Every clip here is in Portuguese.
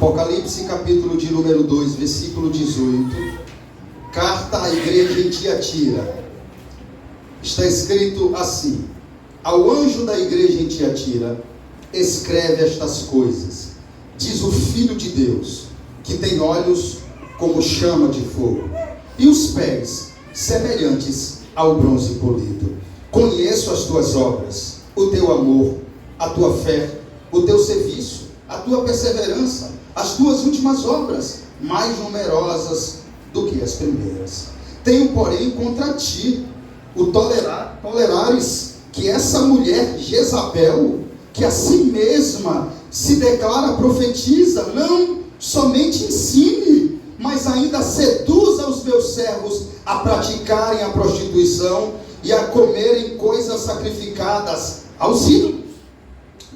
Apocalipse capítulo de número 2, versículo 18. Carta à igreja em Tiatira. Está escrito assim: ao anjo da igreja em Tiatira, escreve estas coisas. Diz o Filho de Deus, que tem olhos como chama de fogo, e os pés semelhantes ao bronze polido. Conheço as tuas obras, o teu amor, a tua fé, o teu serviço, a tua perseverança, as tuas últimas obras, mais numerosas do que as primeiras. Tenho, porém, contra ti o tolerares que essa mulher Jezabel, que a si mesma se declara profetiza, não somente ensine, mas ainda seduza os meus servos a praticarem a prostituição e a comerem coisas sacrificadas aos ídolos.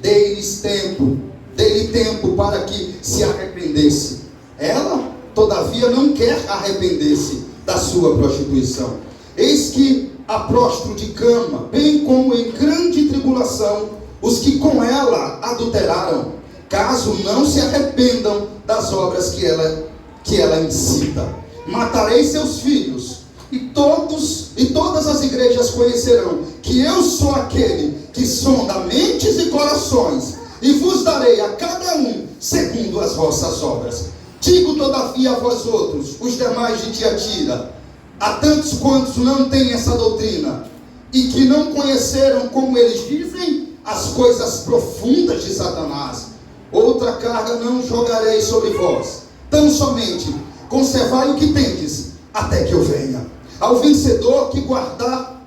Dei-lhe tempo para que se arrependesse. Ela, todavia, não quer arrepender-se da sua prostituição. Eis que a prostro de cama, bem como em grande tribulação, os que com ela adulteraram, caso não se arrependam das obras que ela incita. Matarei seus filhos, e todas as igrejas conhecerão que eu sou aquele que sonda mentes e corações, e vos darei a cada um segundo as vossas obras. Digo todavia a vós outros, os demais de Tiatira, a tantos quantos não têm essa doutrina, e que não conheceram, como eles dizem, as coisas profundas de Satanás, outra carga não jogarei sobre vós, tão somente conservai o que tendes, até que eu venha. Ao vencedor que guardar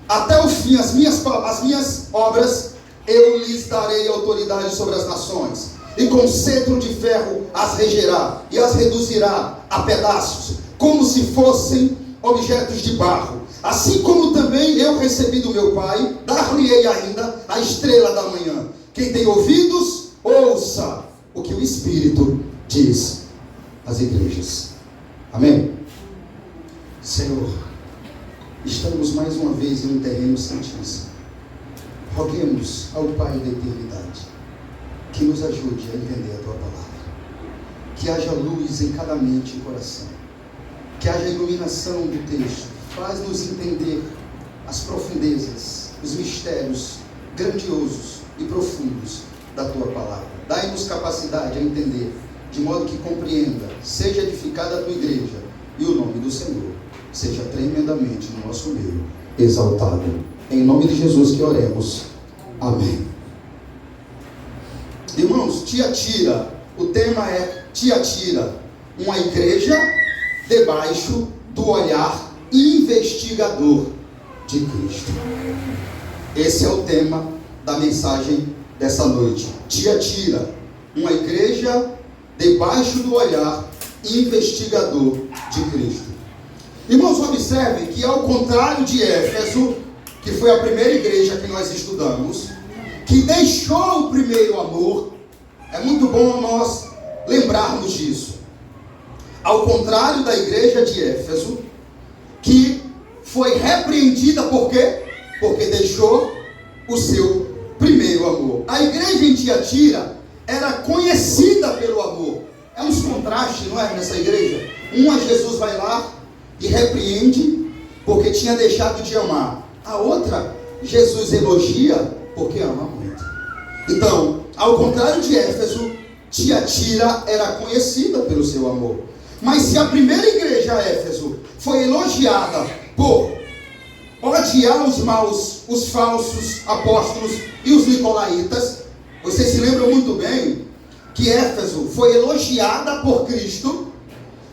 até o fim as minhas obras, eu lhes darei autoridade sobre as nações, e com cetro de ferro as regerá, e as reduzirá a pedaços, como se fossem objetos de barro. Assim como também eu recebi do meu Pai, dar-lhe-ei ainda a estrela da manhã. Quem tem ouvidos, ouça o que o Espírito diz às igrejas. Amém? Senhor, estamos mais uma vez em um terreno santíssimo. Roguemos ao Pai da eternidade que nos ajude a entender a Tua palavra, que haja luz em cada mente e coração, que haja iluminação do texto. Faz-nos entender as profundezas, os mistérios grandiosos e profundos da Tua palavra. Dai-nos capacidade a entender, de modo que compreenda, seja edificada a Tua igreja, e o nome do Senhor seja tremendamente no nosso meio exaltado. Em nome de Jesus que oremos. Amém. Irmãos, Tiatira, o tema é Tiatira, uma igreja debaixo do olhar investigador de Cristo. Esse é o tema da mensagem dessa noite. Tiatira, uma igreja debaixo do olhar investigador de Cristo. Irmãos, observem que ao contrário de Éfeso, que foi a primeira igreja que nós estudamos, que deixou o primeiro amor, é muito bom nós lembrarmos disso. Ao contrário da igreja de Éfeso, que foi repreendida por quê? Porque deixou o seu primeiro amor. A igreja em Tiatira era conhecida pelo amor. É uns contrastes, não é, nessa igreja? Uma, Jesus vai lá e repreende porque tinha deixado de amar. A outra, Jesus elogia porque ama muito. Então, ao contrário de Éfeso, Tiatira era conhecida pelo seu amor. Mas se a primeira igreja, Éfeso, foi elogiada por odiar os maus, os falsos apóstolos e os nicolaítas, vocês se lembram muito bem que Éfeso foi elogiada por Cristo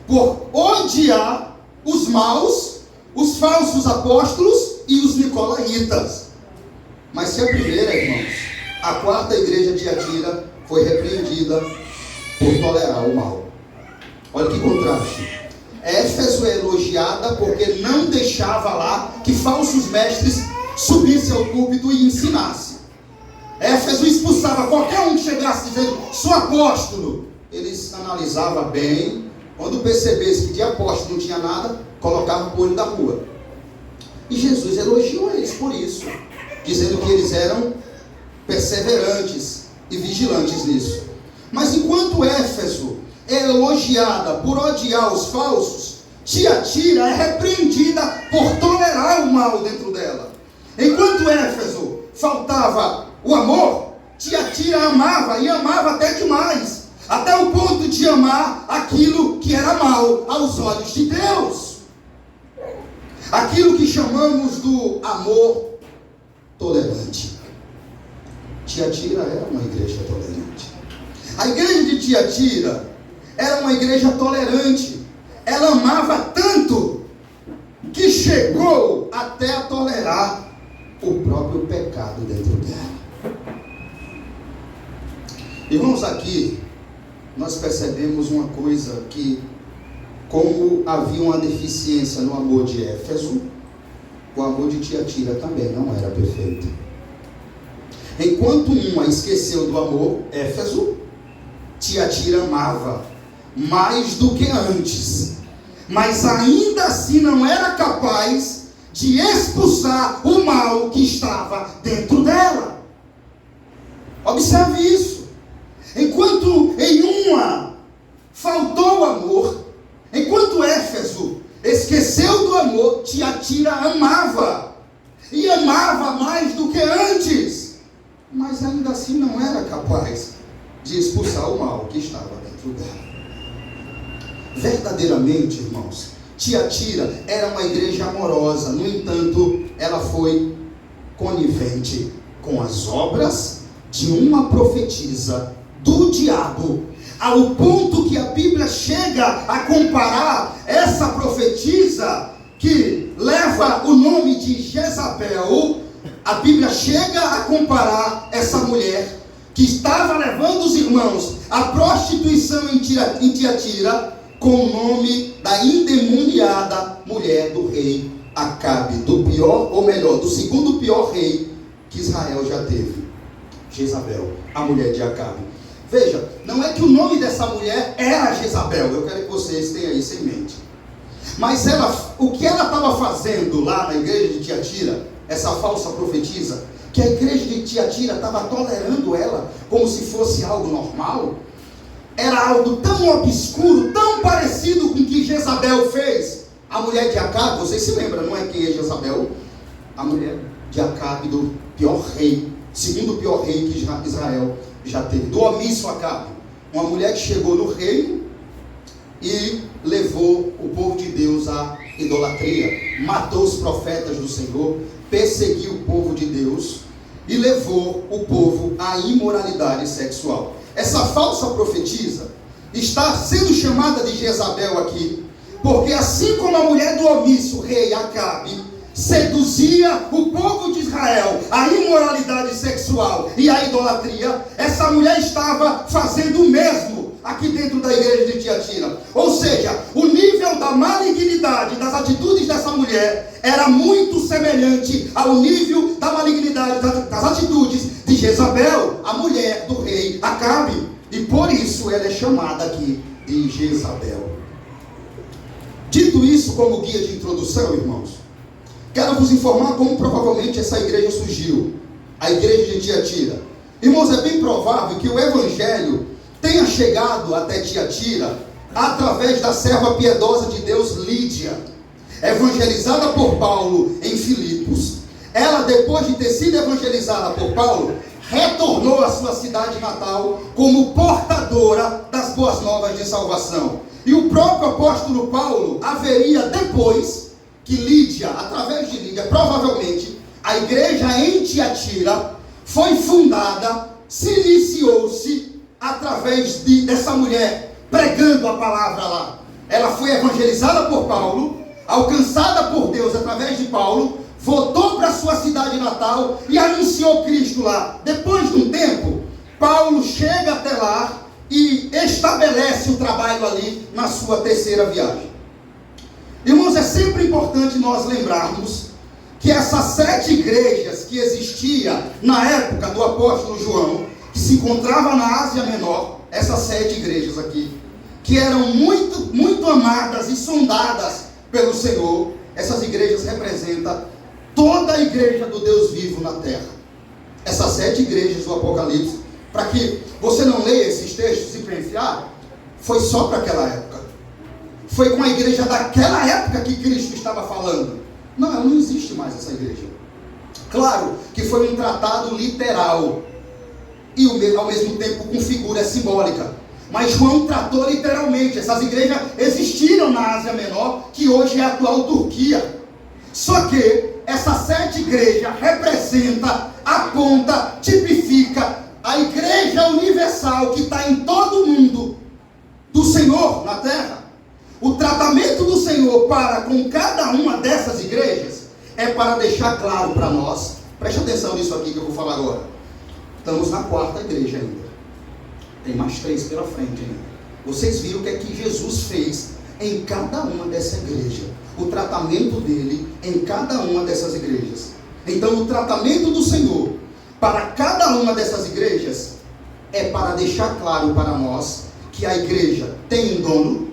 por odiar os maus, os falsos apóstolos e os nicolaítas. Mas se a primeira, irmãos, a quarta igreja de Tiatira foi repreendida por tolerar o mal. Olha que contraste. Éfeso é elogiada porque não deixava lá que falsos mestres subissem ao púlpito e ensinassem. Éfeso expulsava qualquer um que chegasse dizendo, sou apóstolo. Eles analisavam bem, quando percebesse que de apóstolo não tinha nada, colocava o olho da rua. E Jesus elogiou eles por isso, dizendo que eles eram perseverantes e vigilantes nisso. Mas enquanto Éfeso é elogiada por odiar os falsos, Tiatira é repreendida por tolerar o mal dentro dela. Enquanto Éfeso faltava o amor, Tiatira amava, e amava até demais, até o ponto de amar aquilo que era mal aos olhos de Deus. Aquilo que chamamos do amor tolerante. Tiatira era uma igreja tolerante. A igreja de Tiatira era uma igreja tolerante. Ela amava tanto que chegou até a tolerar o próprio pecado dentro dela. Irmãos, aqui nós percebemos uma coisa, que como havia uma deficiência no amor de Éfeso, o amor de Tiatira também não era perfeito. Enquanto uma esqueceu do amor, Éfeso, Tiatira amava mais do que antes, mas ainda assim não era capaz de expulsar o mal que estava dentro dela. Observe isso. Enquanto em uma faltou o amor, enquanto Éfeso esqueceu do amor, Tiatira amava, e amava mais do que antes, mas ainda assim não era capaz de expulsar o mal que estava dentro dela. Verdadeiramente, irmãos, Tiatira era uma igreja amorosa. No entanto, ela foi conivente com as obras de uma profetisa do diabo, ao ponto que a Bíblia chega a comparar essa profetisa, que leva o nome de Jezabel. A Bíblia chega a comparar essa mulher que estava levando os irmãos à prostituição em Tiatira, com o nome da endemoniada mulher do rei Acabe, do pior, ou melhor, do segundo pior rei que Israel já teve, Jezabel, a mulher de Acabe. Veja, não é que o nome dessa mulher era Jezabel, eu quero que vocês tenham isso em mente, mas o que ela estava fazendo lá na igreja de Tiatira, essa falsa profetisa, que a igreja de Tiatira estava tolerando ela como se fosse algo normal, era algo tão obscuro, tão parecido com o que Jezabel fez. A mulher de Acabe, vocês se lembram, não é quem é Jezabel? A mulher de Acabe, do pior rei, segundo pior rei que Israel já teve, do omisso Acabe. Uma mulher que chegou no reino e levou o povo de Deus à idolatria, matou os profetas do Senhor, perseguiu o povo de Deus e levou o povo à imoralidade sexual. Essa falsa profetisa está sendo chamada de Jezabel aqui, porque assim como a mulher do omisso rei Acabe seduzia o povo de Israel à imoralidade sexual e à idolatria, essa mulher estava fazendo o mesmo aqui dentro da igreja de Tiatira. Ou seja, o nível da malignidade das atitudes dessa mulher era muito semelhante ao nível da malignidade das atitudes de Jezabel, a mulher do rei Acabe, e por isso ela é chamada aqui de Jezabel. Dito isso como guia de introdução, irmãos, quero vos informar como provavelmente essa igreja surgiu, a igreja de Tiatira. Irmãos, é bem provável que o evangelho tenha chegado até Tiatira através da serva piedosa de Deus Lídia, evangelizada por Paulo em Filipos. Ela, depois de ter sido evangelizada por Paulo, retornou à sua cidade natal como portadora das boas novas de salvação. E o próprio apóstolo Paulo haveria, depois que Lídia, através de Lídia, provavelmente a igreja em Tiatira foi fundada, se iniciou-se através dessa mulher pregando a palavra lá. Ela foi evangelizada por Paulo, alcançada por Deus através de Paulo, voltou para sua cidade natal e anunciou Cristo lá. Depois de um tempo, Paulo chega até lá e estabelece o trabalho ali na sua terceira viagem. Irmãos, é sempre importante nós lembrarmos que essas 7 igrejas que existiam na época do apóstolo João, que se encontrava na Ásia Menor, essas 7 igrejas aqui, que eram muito, muito amadas e sondadas pelo Senhor, essas igrejas representam toda a igreja do Deus vivo na terra. Essas 7 igrejas do Apocalipse, para que você não leia esses esses textos e para enfiar, foi só para aquela época. Foi com a igreja daquela época que Cristo estava falando. Não, ela não existe mais, essa igreja. Claro que foi um tratado literal e ao mesmo tempo com figura simbólica. Mas João tratou literalmente. Essas igrejas existiram na Ásia Menor, que hoje é a atual Turquia. Só que essa 7 igreja representa, aponta, tipifica a igreja universal que está em todo o mundo do Senhor na terra. O tratamento do Senhor para com cada uma dessas igrejas é para deixar claro para nós. Preste atenção nisso aqui que eu vou falar agora. Estamos na 4ª igreja ainda. Tem mais 3 pela frente ainda. Vocês viram o que é que Jesus fez em cada uma dessa igreja. O tratamento dele em cada uma dessas igrejas. Então o tratamento do Senhor para cada uma dessas igrejas é para deixar claro para nós que a igreja tem um dono,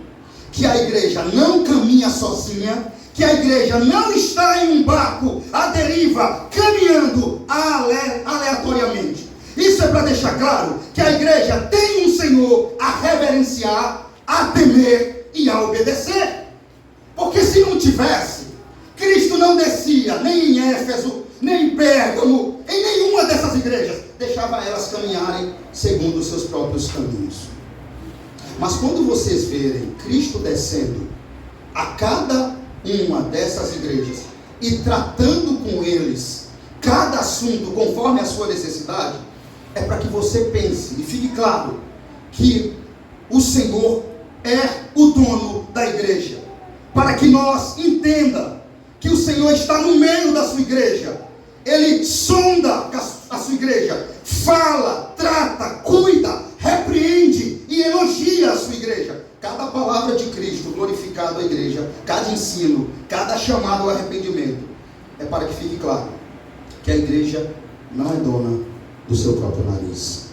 que a igreja não caminha sozinha, que a igreja não está em um barco à deriva, caminhando aleatoriamente. Isso é para deixar claro que a igreja tem um Senhor a reverenciar, a temer e a obedecer. Porque se não tivesse, Cristo não descia nem em Éfeso, nem em Pérgamo, em nenhuma dessas igrejas. Deixava elas caminharem segundo os seus próprios caminhos. Mas quando vocês verem Cristo descendo a cada uma dessas igrejas e tratando com eles cada assunto conforme a sua necessidade, é para que você pense e fique claro que o Senhor é o dono da igreja. Para que nós entenda que o Senhor está no meio da sua igreja. Ele sonda a sua igreja, fala, trata, cuida, repreende e elogia a sua igreja. Cada palavra de Cristo glorificado à igreja, cada ensino, cada chamado ao arrependimento, é para que fique claro que a igreja não é dona do seu próprio nariz.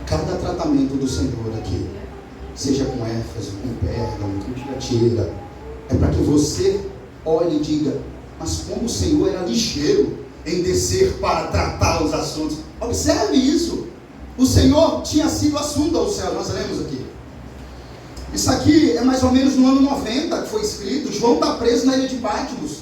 Cada tratamento do Senhor aqui, seja com Éfeso, com Pérgamo, com Tiatira, é para que você olhe e diga: mas como o Senhor era ligeiro em descer para tratar os assuntos. Observe isso. O Senhor tinha sido assunto ao céu, nós lemos aqui. Isso aqui é mais ou menos no ano 90 que foi escrito. João está preso na ilha de Patmos.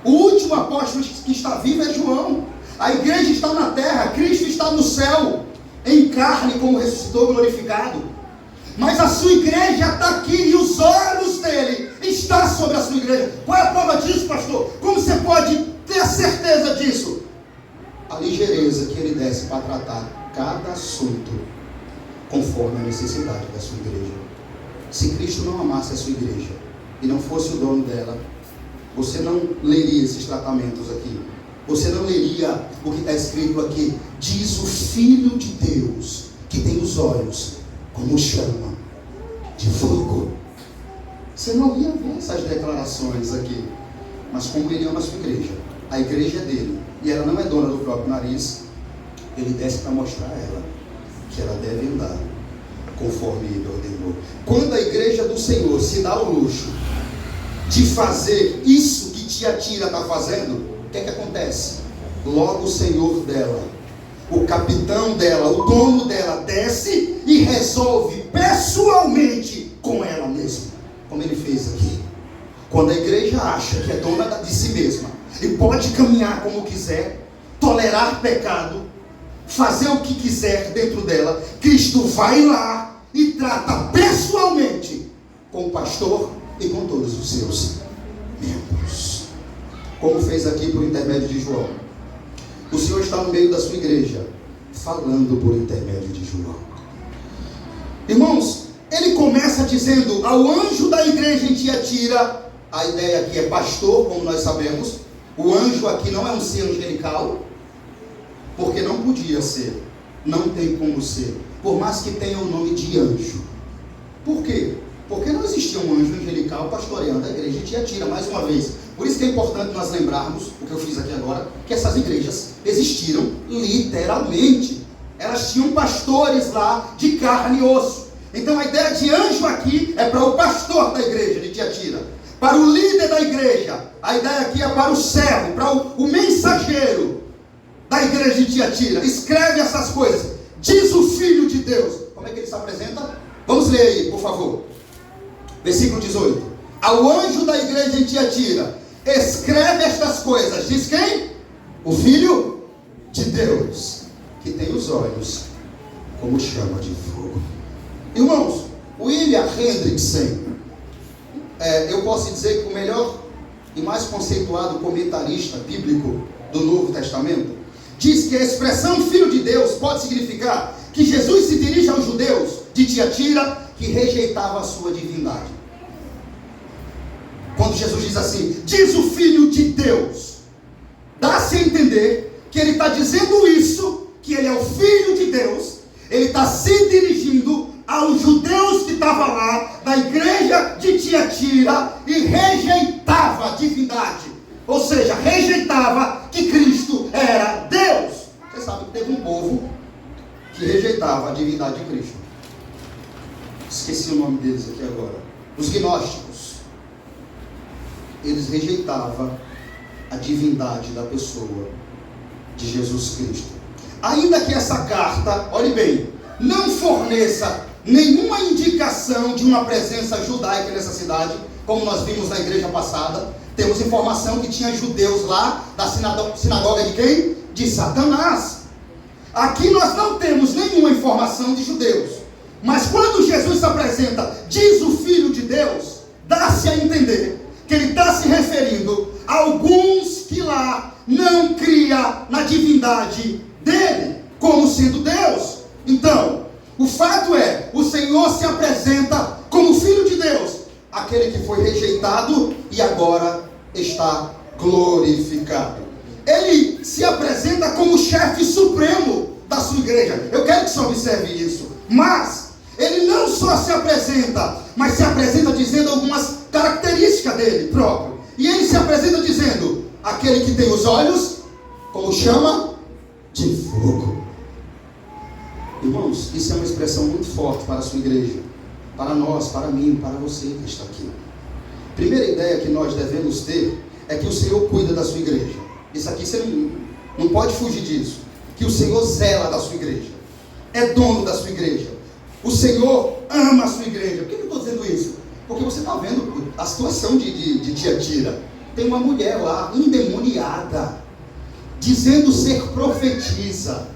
O último apóstolo que está vivo é João. A igreja está na terra, Cristo está no céu, em carne, como ressuscitou glorificado. Mas a sua igreja está aqui e os olhos dele estão sobre a sua igreja. Qual é a prova disso, pastor? Como você pode ter a certeza disso? A ligeireza que ele desce para tratar cada assunto conforme a necessidade da sua igreja. Se Cristo não amasse a sua igreja e não fosse o dono dela, você não leria esses tratamentos aqui. Você não leria o que está escrito aqui. Diz o Filho de Deus, que tem os olhos como chama de fogo. Você não ia ver essas declarações aqui. Mas como ele ama a sua igreja, a igreja é dele, e ela não é dona do próprio nariz, ele desce para mostrar a ela que ela deve andar conforme ele ordenou. Quando a igreja do Senhor se dá o luxo de fazer isso que Tiatira está fazendo, o que é que acontece? Logo o Senhor dela, o capitão dela, o dono dela, desce e resolve pessoalmente com ela mesma, como ele fez aqui. Quando a igreja acha que é dona de si mesma e pode caminhar como quiser, tolerar pecado, fazer o que quiser dentro dela, Cristo vai lá e trata pessoalmente com o pastor e com todos os seus membros, como fez aqui por intermédio de João. O Senhor está no meio da sua igreja, falando por intermédio de João. Irmãos, ele começa dizendo ao anjo da igreja em Tiatira. A ideia aqui é pastor, como nós sabemos. O anjo aqui não é um ser angelical, porque não podia ser, não tem como ser, por mais que tenha o nome de anjo. Por quê? Porque não existia um anjo angelical pastoreando a igreja de Tiatira, mais uma vez. Por isso que é importante nós lembrarmos, o que eu fiz aqui agora, que essas igrejas existiram literalmente. Elas tinham pastores lá de carne e osso. Então a ideia de anjo aqui é para o pastor da igreja de Tiatira, para o líder da igreja. A ideia aqui é para o servo, para o mensageiro da igreja de Tiatira. Escreve essas coisas, diz o Filho de Deus. Como é que ele se apresenta? Vamos ler aí, por favor. Versículo 18. Ao anjo da igreja em Tiatira, escreve estas coisas. Diz quem? O Filho de Deus, que tem os olhos como chama de fogo. Irmãos, William Hendrickson, eu posso dizer que o melhor e mais conceituado comentarista bíblico do Novo Testamento, diz que a expressão Filho de Deus pode significar que Jesus se dirige aos judeus de Tiatira que rejeitavam a sua divindade. Quando Jesus diz assim, diz o Filho de Deus, dá-se a entender que ele está dizendo isso, que ele é o Filho de Deus. Ele está se dirigindo aos judeus que estavam lá na igreja de Tiatira e rejeitava a divindade, ou seja, rejeitava que Cristo era Deus. Você sabe que teve um povo que rejeitava a divindade de Cristo. Esqueci o nome deles aqui agora. Os gnósticos. Eles rejeitavam a divindade da pessoa de Jesus Cristo. Ainda que essa carta, olhe bem, não forneça nenhuma indicação de uma presença judaica nessa cidade, como nós vimos na igreja passada, temos informação que tinha judeus lá, da sinagoga de quem? De Satanás. Aqui nós não temos nenhuma informação de judeus, mas quando Jesus se apresenta, diz o Filho de Deus, dá-se a entender que ele está se referindo a alguns que lá não cria na divindade dele, como sendo Deus. Então, o fato é, o Senhor se apresenta como Filho de Deus, aquele que foi rejeitado e agora está glorificado. Ele se apresenta como chefe supremo da sua igreja. Eu quero que você observe isso. Mas ele não só se apresenta, mas se apresenta dizendo algumas características dele próprio. E ele se apresenta dizendo, aquele que tem os olhos como chama de fogo. Irmãos, isso é uma expressão muito forte para a sua igreja, para nós, para mim, para você que está aqui. Primeira ideia que nós devemos ter é que o Senhor cuida da sua igreja. Isso aqui você não pode fugir disso. Que o Senhor zela da sua igreja, é dono da sua igreja. O Senhor ama a sua igreja. Por que eu estou dizendo isso? Porque você está vendo a situação de Tiatira. Tem uma mulher lá, endemoniada, dizendo ser profetisa,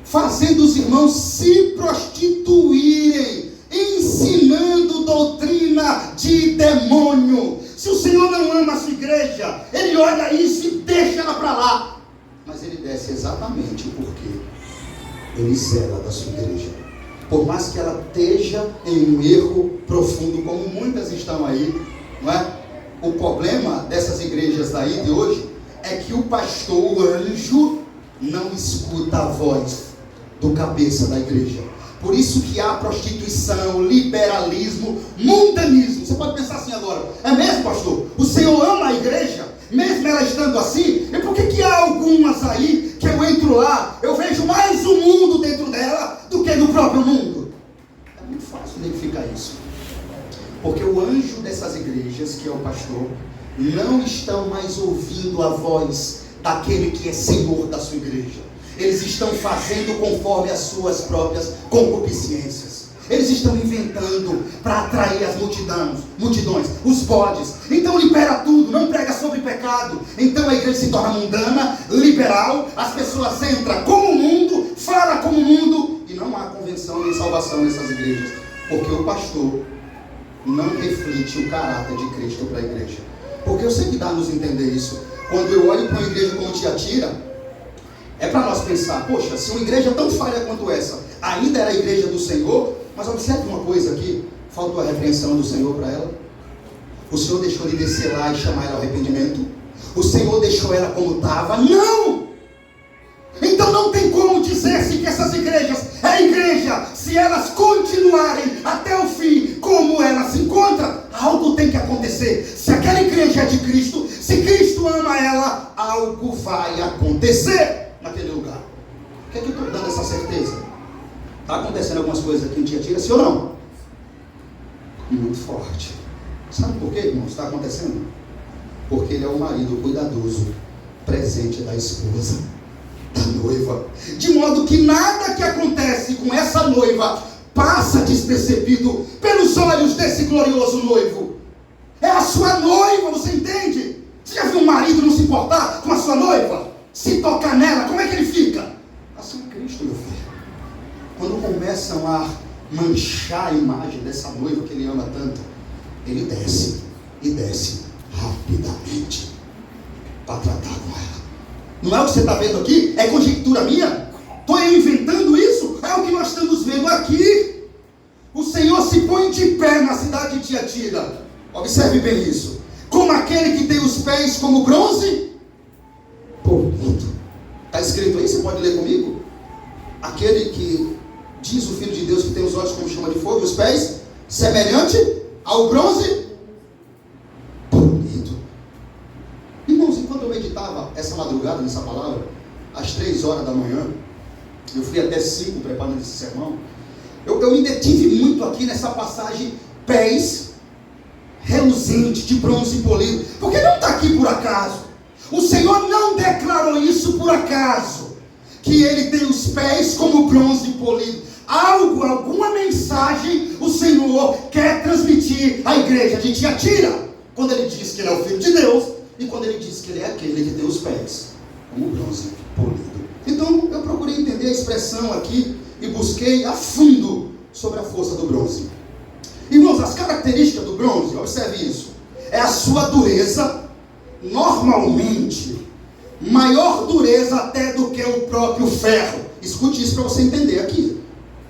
fazendo os irmãos se prostituírem, ensinando doutrina de demônio. Se o Senhor não ama a sua igreja, ele olha isso e deixa ela para lá. Mas ele desce exatamente porque ele zela da sua igreja. Por mais que ela esteja em um erro profundo, como muitas estão aí, não é? O problema dessas igrejas daí de hoje é que o pastor, o anjo, não escuta a voz do cabeça da igreja. Por isso que há prostituição, liberalismo, mundanismo. Você pode pensar assim agora, é mesmo, pastor? O Senhor ama a igreja, mesmo ela estando assim? E por que há algumas aí que eu entro lá, eu vejo mais o mundo dentro dela do que no próprio mundo? É muito fácil identificar isso. Porque o anjo dessas igrejas, que é o pastor, não estão mais ouvindo a voz daquele que é Senhor da sua igreja. Eles estão fazendo conforme as suas próprias concupiscências. Eles estão inventando para atrair as multidões, os bodes. Então libera tudo, não prega sobre pecado. Então a igreja se torna mundana, liberal. As pessoas entram como o mundo, falam como o mundo. E não há convenção nem salvação nessas igrejas. Porque o pastor não reflete o caráter de Cristo para a igreja. Porque eu sei que dá a nos entender isso. Quando eu olho para uma igreja como Tiatira, é para nós pensar, poxa, se uma igreja tão falha quanto essa ainda era a igreja do Senhor, mas observe uma coisa aqui, faltou a repreensão do Senhor para ela. O Senhor deixou de descer lá e chamar ela ao arrependimento. O Senhor deixou ela como estava. Não! Então não tem como dizer-se que essas igrejas é igreja se elas continuarem até o fim como ela se encontra. Algo tem que acontecer. Se aquela igreja é de Cristo, se Cristo ama ela, algo vai acontecer naquele lugar. Por que eu estou dando essa certeza? Está acontecendo algumas coisas aqui em Tiatira, sim ou não? Muito forte. Sabe por quê, irmãos? Está acontecendo? Porque ele é o marido cuidadoso, presente da esposa, da noiva. De modo que nada que acontece noiva passa despercebido pelos olhos desse glorioso noivo. É a sua noiva, você entende? Você já viu um marido não se importar com a sua noiva? Se tocar nela, como é que ele fica? Assim é Cristo, meu filho. Quando começam a manchar a imagem dessa noiva que ele ama tanto, ele desce, e desce rapidamente para tratar com ela. Não é o que você está vendo aqui? É conjectura minha? Estou eu inventando isso? É o que nós estamos vendo aqui. O Senhor se põe de pé na cidade de Tiatira. Observe bem isso. Como aquele que tem os pés como bronze polido. Está escrito aí, você pode ler comigo? Aquele que diz o Filho de Deus que tem os olhos como chama de fogo e os pés semelhante ao bronze polido. Irmãos, enquanto eu meditava essa madrugada nessa palavra, às 3 horas da manhã, eu fui até 5 preparando esse sermão, eu me detive muito aqui nessa passagem, pés reluzente de bronze polido, porque não está aqui por acaso. O Senhor não declarou isso por acaso, que ele tem os pés como bronze polido. Alguma mensagem o Senhor quer transmitir à igreja de Tiatira, quando ele diz que ele é o Filho de Deus, e quando ele diz que ele é aquele que tem os pés como bronze polido. Então eu procurei entender a expressão aqui e busquei a fundo sobre a força do bronze. Irmãos, as características do bronze, observe isso, é a sua dureza, normalmente maior dureza até do que o próprio ferro. Escute isso para você entender aqui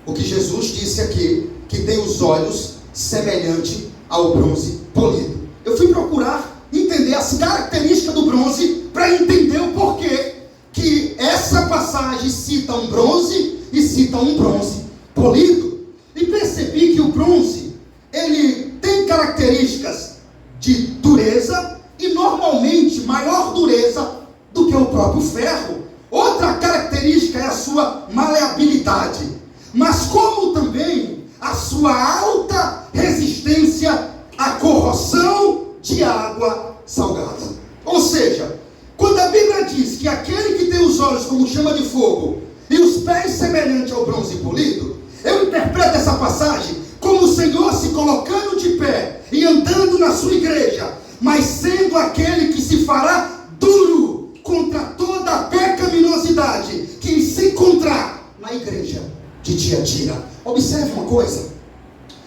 o que Jesus disse aqui, que tem os olhos semelhante ao bronze polido. Eu fui procurar entender as características do bronze para entender o porquê que essa passagem cita um bronze e cita um bronze polido, e percebi que o bronze ele tem características de dureza e normalmente maior dureza do que o próprio ferro. Outra característica é a sua maleabilidade, mas como também a sua alta resistência à corrosão de água salgada. Ou seja, quando a Bíblia diz que aquele que tem os olhos como chama de fogo e os pés semelhante ao bronze polido, eu interpreto essa passagem como o Senhor se colocando de pé e andando na sua igreja, mas sendo aquele que se fará duro contra toda a pecaminosidade que se encontrar na igreja de Tiatira. Observe uma coisa,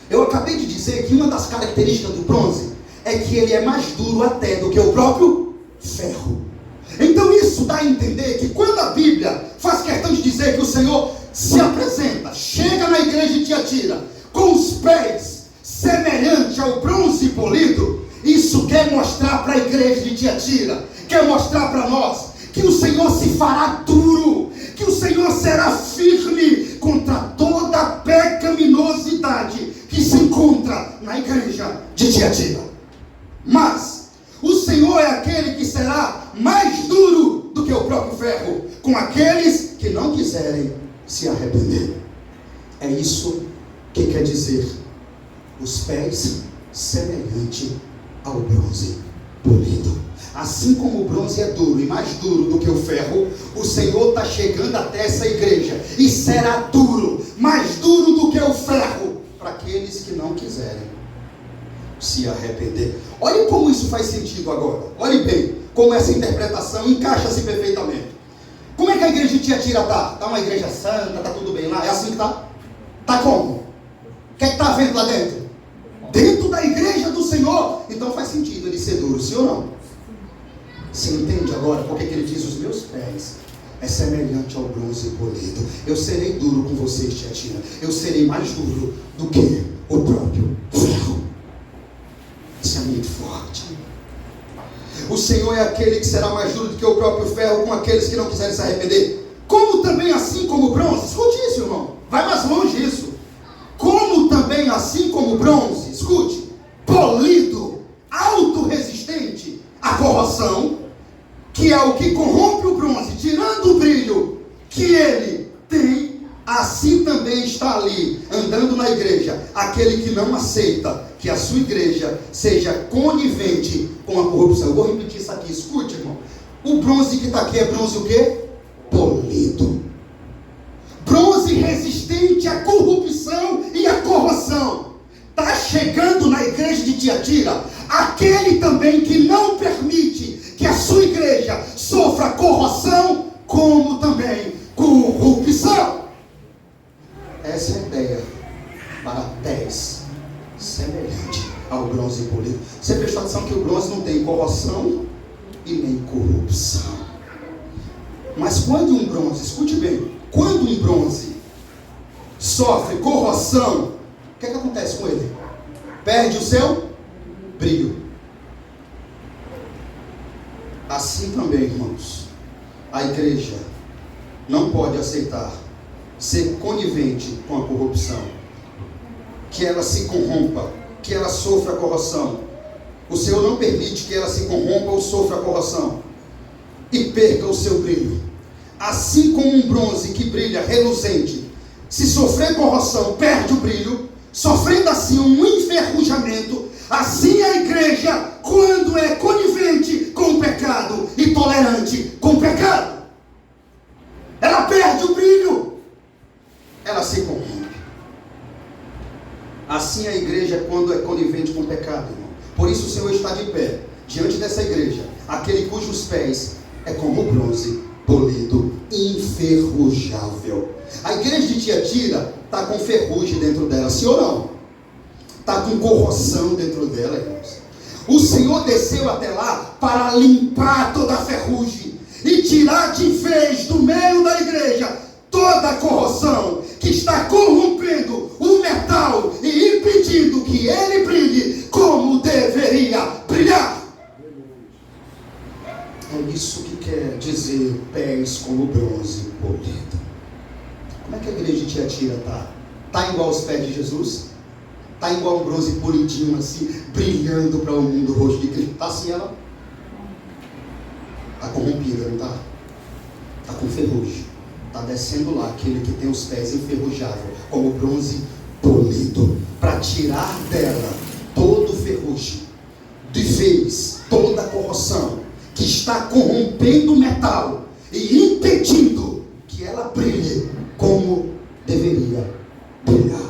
eu acabei de dizer que uma das características do bronze é que ele é mais duro até do que o próprio ferro. Então isso dá a entender que quando a Bíblia faz questão de dizer que o Senhor se apresenta, chega na igreja de Tiatira com os pés semelhante ao bronze polido, isso quer mostrar para a igreja de Tiatira, quer mostrar para nós que o Senhor se fará duro, que o Senhor será firme contra toda a pecaminosidade que se encontra na igreja de Tiatira. Mas o Senhor é aquele que será mais duro do que o próprio ferro com aqueles que não quiserem se arrepender. É isso que quer dizer os pés semelhante ao bronze polido. Assim como o bronze é duro e mais duro do que o ferro, o Senhor está chegando até essa igreja e será duro, mais duro do que o ferro, para aqueles que não quiserem se arrepender. Olhe como isso faz sentido agora. Olhe bem como essa interpretação encaixa-se perfeitamente. Como é que a igreja de Tiatira está? Está uma igreja santa, está tudo bem lá? É assim que está? Está como? O que é que está havendo lá dentro? Dentro da igreja do Senhor. Então faz sentido ele ser duro, sim ou não? Você entende agora porque que ele diz: os meus pés é semelhante ao bronze polido. Eu serei duro com vocês, Tiatira. Eu serei mais duro do que o próprio ferro. Isso é muito forte. O Senhor é aquele que será mais duro do que o próprio ferro com aqueles que não quiserem se arrepender. Como também assim como o bronze. Escute isso, irmão. Vai mais longe isso. Como também assim como o bronze. Escute. Polido, auto-resistente à corrosão, que é o que corrompe o bronze, tirando o brilho que ele tem, assim também está ali, andando na igreja, aquele que não aceita que a sua igreja seja conivente com a corrupção. Eu vou repetir isso aqui, escute, irmão. O bronze que está aqui é bronze o quê? Polido. Bronze bronze resistente à corrupção e à corrosão. Está chegando na igreja de Tiatira aquele também que não permite que a sua igreja sofra corrosão, como também corrupção. Essa é a ideia para pés semelhante ao bronze polido. Você prestou atenção que o bronze não tem corrosão e nem corrupção. Mas quando um bronze, escute bem, quando um bronze sofre corrosão, o que acontece com ele? Perde o seu brilho. Assim também, irmãos, a igreja não pode aceitar ser conivente com a corrupção, que ela se corrompa, que ela sofra corrosão. O Senhor não permite que ela se corrompa ou sofra corrosão e perca o seu brilho. Assim como um bronze que brilha reluzente, se sofrer corrosão, perde o brilho, sofrendo assim um enferrujamento, assim a igreja, quando é conivente com o pecado e tolerante com o pecado, ela perde o brilho, ela se corrompe. Assim a igreja, quando é conivente com o pecado, irmão. Por isso o Senhor está de pé diante dessa igreja, aquele cujos pés é como bronze polido, enferrujável. A igreja de Tiatira está com ferrugem dentro dela, sim ou não? Está com corrosão dentro dela, irmãos. O Senhor desceu até lá para limpar toda a ferrugem e tirar de vez do meio da igreja toda a corrosão que está corrompendo o metal e impedindo que ele brilhe como deveria brilhar. É isso que quer dizer pés como bronze polido. Como é que a igreja de Tiatira está? Está igual aos pés de Jesus? Está igual um bronze polidinho assim, brilhando para o mundo, o rosto de Cristo? Está assim ela? Está corrompida, não está? Está com ferrugem. Está descendo lá aquele que tem os pés enferrujáveis, como bronze polido, para tirar dela todo o ferrugem, de vez, toda a corrosão, que está corrompendo o metal e impedindo que ela brilhe como deveria brilhar.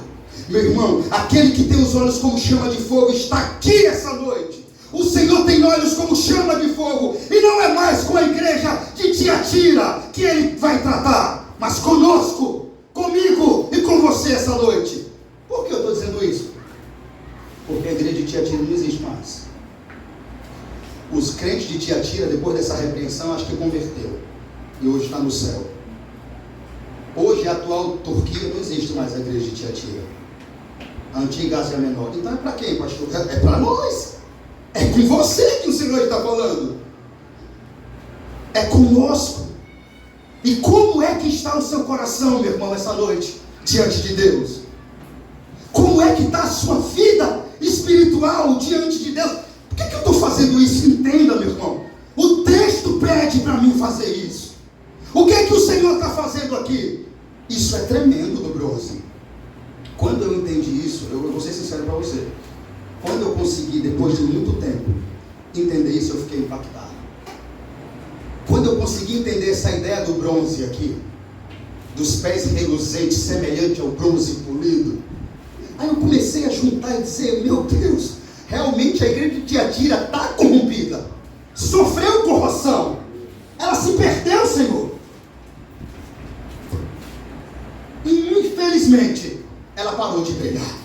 Meu irmão, aquele que tem os olhos como chama de fogo está aqui essa noite. O Senhor tem olhos como chama de fogo, e não é mais com a igreja de Tiatira que Ele vai tratar, mas conosco, comigo e com você essa noite. Por que eu estou dizendo isso? Porque a igreja de Tiatira não existe mais. Os crentes de Tiatira, depois dessa repreensão, acho que converteu e hoje está no céu. Hoje, a atual Turquia, não existe mais a igreja de Tiatira. A antiga Ásia Menor. Então é para quem, pastor? É para nós. É com você que o Senhor está falando. É conosco. E como é que está o seu coração, meu irmão, essa noite, diante de Deus? Como é que está a sua vida espiritual diante de Deus? Por que eu estou fazendo isso? Entenda, meu irmão. O texto pede para mim fazer isso. O que é que o Senhor está fazendo aqui? Isso é tremendo do bronze. Quando eu entendi isso, eu vou ser sincero para você. Quando eu consegui, depois de muito tempo, entender isso, eu fiquei impactado. Quando eu consegui entender essa ideia do bronze aqui, dos pés reluzentes, semelhante ao bronze polido, aí eu comecei a juntar e dizer, meu Deus, realmente a igreja de Tiatira está corrompida, sofreu corrosão, ela se perdeu, Senhor. E infelizmente, ela parou de brilhar.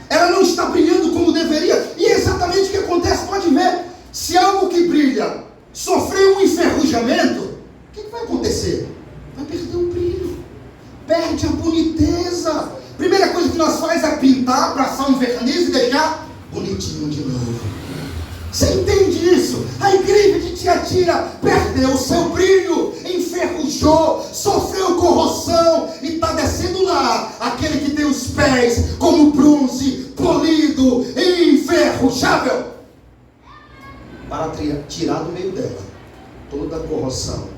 Ela não está brilhando como deveria. E é exatamente o que acontece, pode ver. Se algo que brilha sofrer um enferrujamento, o que vai acontecer? Vai perder o brilho, perde a boniteza. Primeira coisa que nós faz é pintar, passar um verniz e deixar bonitinho de novo. Você entende isso? A igreja de Tiatira perdeu o seu brilho, enferrujou, sofreu corrosão e está descendo lá aquele que tem os pés como bronze polido e enferrujável, para tirar do meio dela toda a corrosão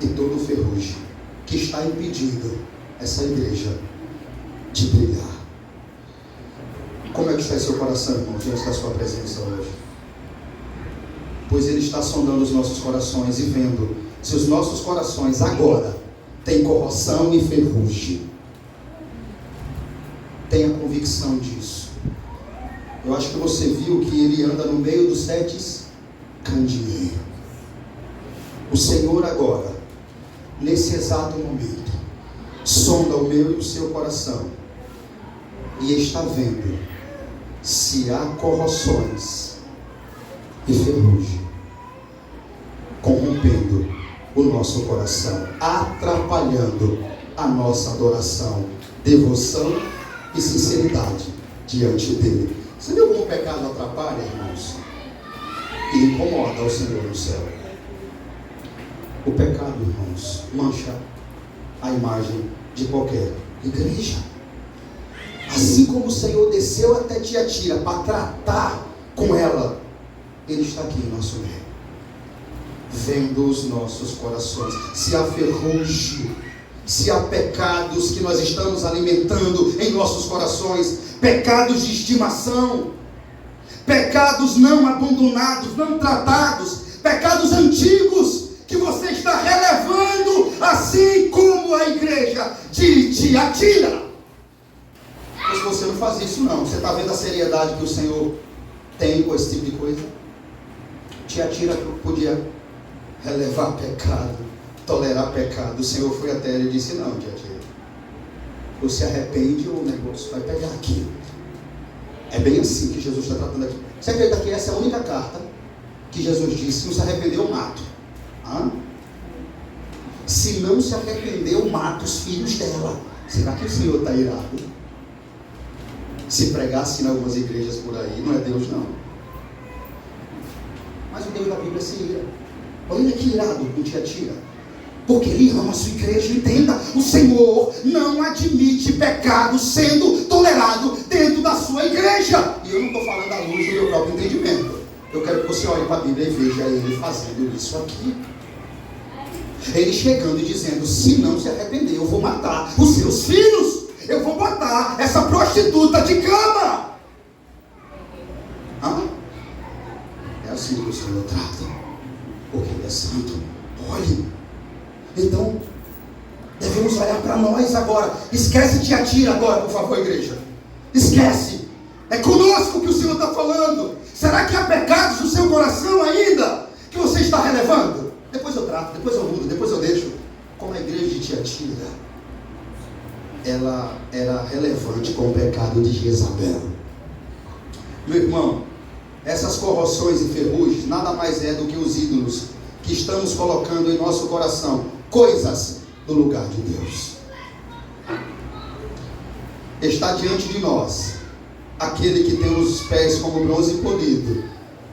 e todo o ferrugem que está impedindo essa igreja de brilhar. Como é que está seu coração, irmão, diante da sua presença hoje? Pois Ele está sondando os nossos corações e vendo se os nossos corações agora tem corrosão e ferrugem. Tenha convicção disso. Eu acho que você viu que ele anda no meio dos 7 candeeiros. O Senhor agora, nesse exato momento, sonda o meu e o seu coração e está vendo se há corrosões e ferrugem corrompendo o nosso coração, atrapalhando a nossa adoração, devoção e sinceridade diante dele. Você viu como o pecado atrapalha, irmãos? E incomoda o Senhor no céu. O pecado, irmãos, mancha a imagem de qualquer igreja. Assim como o Senhor desceu até Tiatira para tratar com ela, Ele está aqui em nosso meio, vendo os nossos corações. Se há ferrugem, se há pecados que nós estamos alimentando em nossos corações, pecados de estimação, pecados não abandonados, não tratados, pecados antigos que você está relevando, assim como a igreja de Tiatira. Mas você não faz isso não. Você está vendo a seriedade que o Senhor tem com esse tipo de coisa? Tiatira podia relevar pecado, tolerar pecado. O Senhor foi até ele e disse: não, Tiatira, você arrepende ou o negócio vai pegar aqui. É bem assim que Jesus está tratando aqui. Você acredita que essa é a única carta que Jesus disse: se não se arrepender, eu mato? Se não se arrepender, eu mato os filhos dela. Será que o Senhor está irado? Se pregasse em algumas igrejas por aí, não é Deus não. Mas o Deus da Bíblia se ira. Olha que irado com Tiatira, porque ele ama a sua igreja. Entenda, o Senhor não admite pecado sendo tolerado dentro da sua igreja. E eu não estou falando à luz do meu próprio entendimento. Eu quero que você olhe para a Bíblia e veja ele fazendo isso aqui. Ele chegando e dizendo: se não se arrepender, eu vou matar os seus filhos. Eu vou botar essa prostituta de cama. É assim que o Senhor trata, porque Ele é santo. Olhe. Então, devemos olhar para nós agora. Esquece Tiatira agora, por favor, igreja. Esquece. É conosco que o Senhor está falando. Será que há pecados no seu coração ainda que você está relevando? Depois eu trato, depois eu mudo, depois eu deixo. Como a igreja de Tiatira, ela era relevante com o pecado de Jezabel. Meu irmão, essas corrosões e ferrugens nada mais é do que os ídolos que estamos colocando em nosso coração, coisas do lugar de Deus. Está diante de nós aquele que tem os pés como bronze polido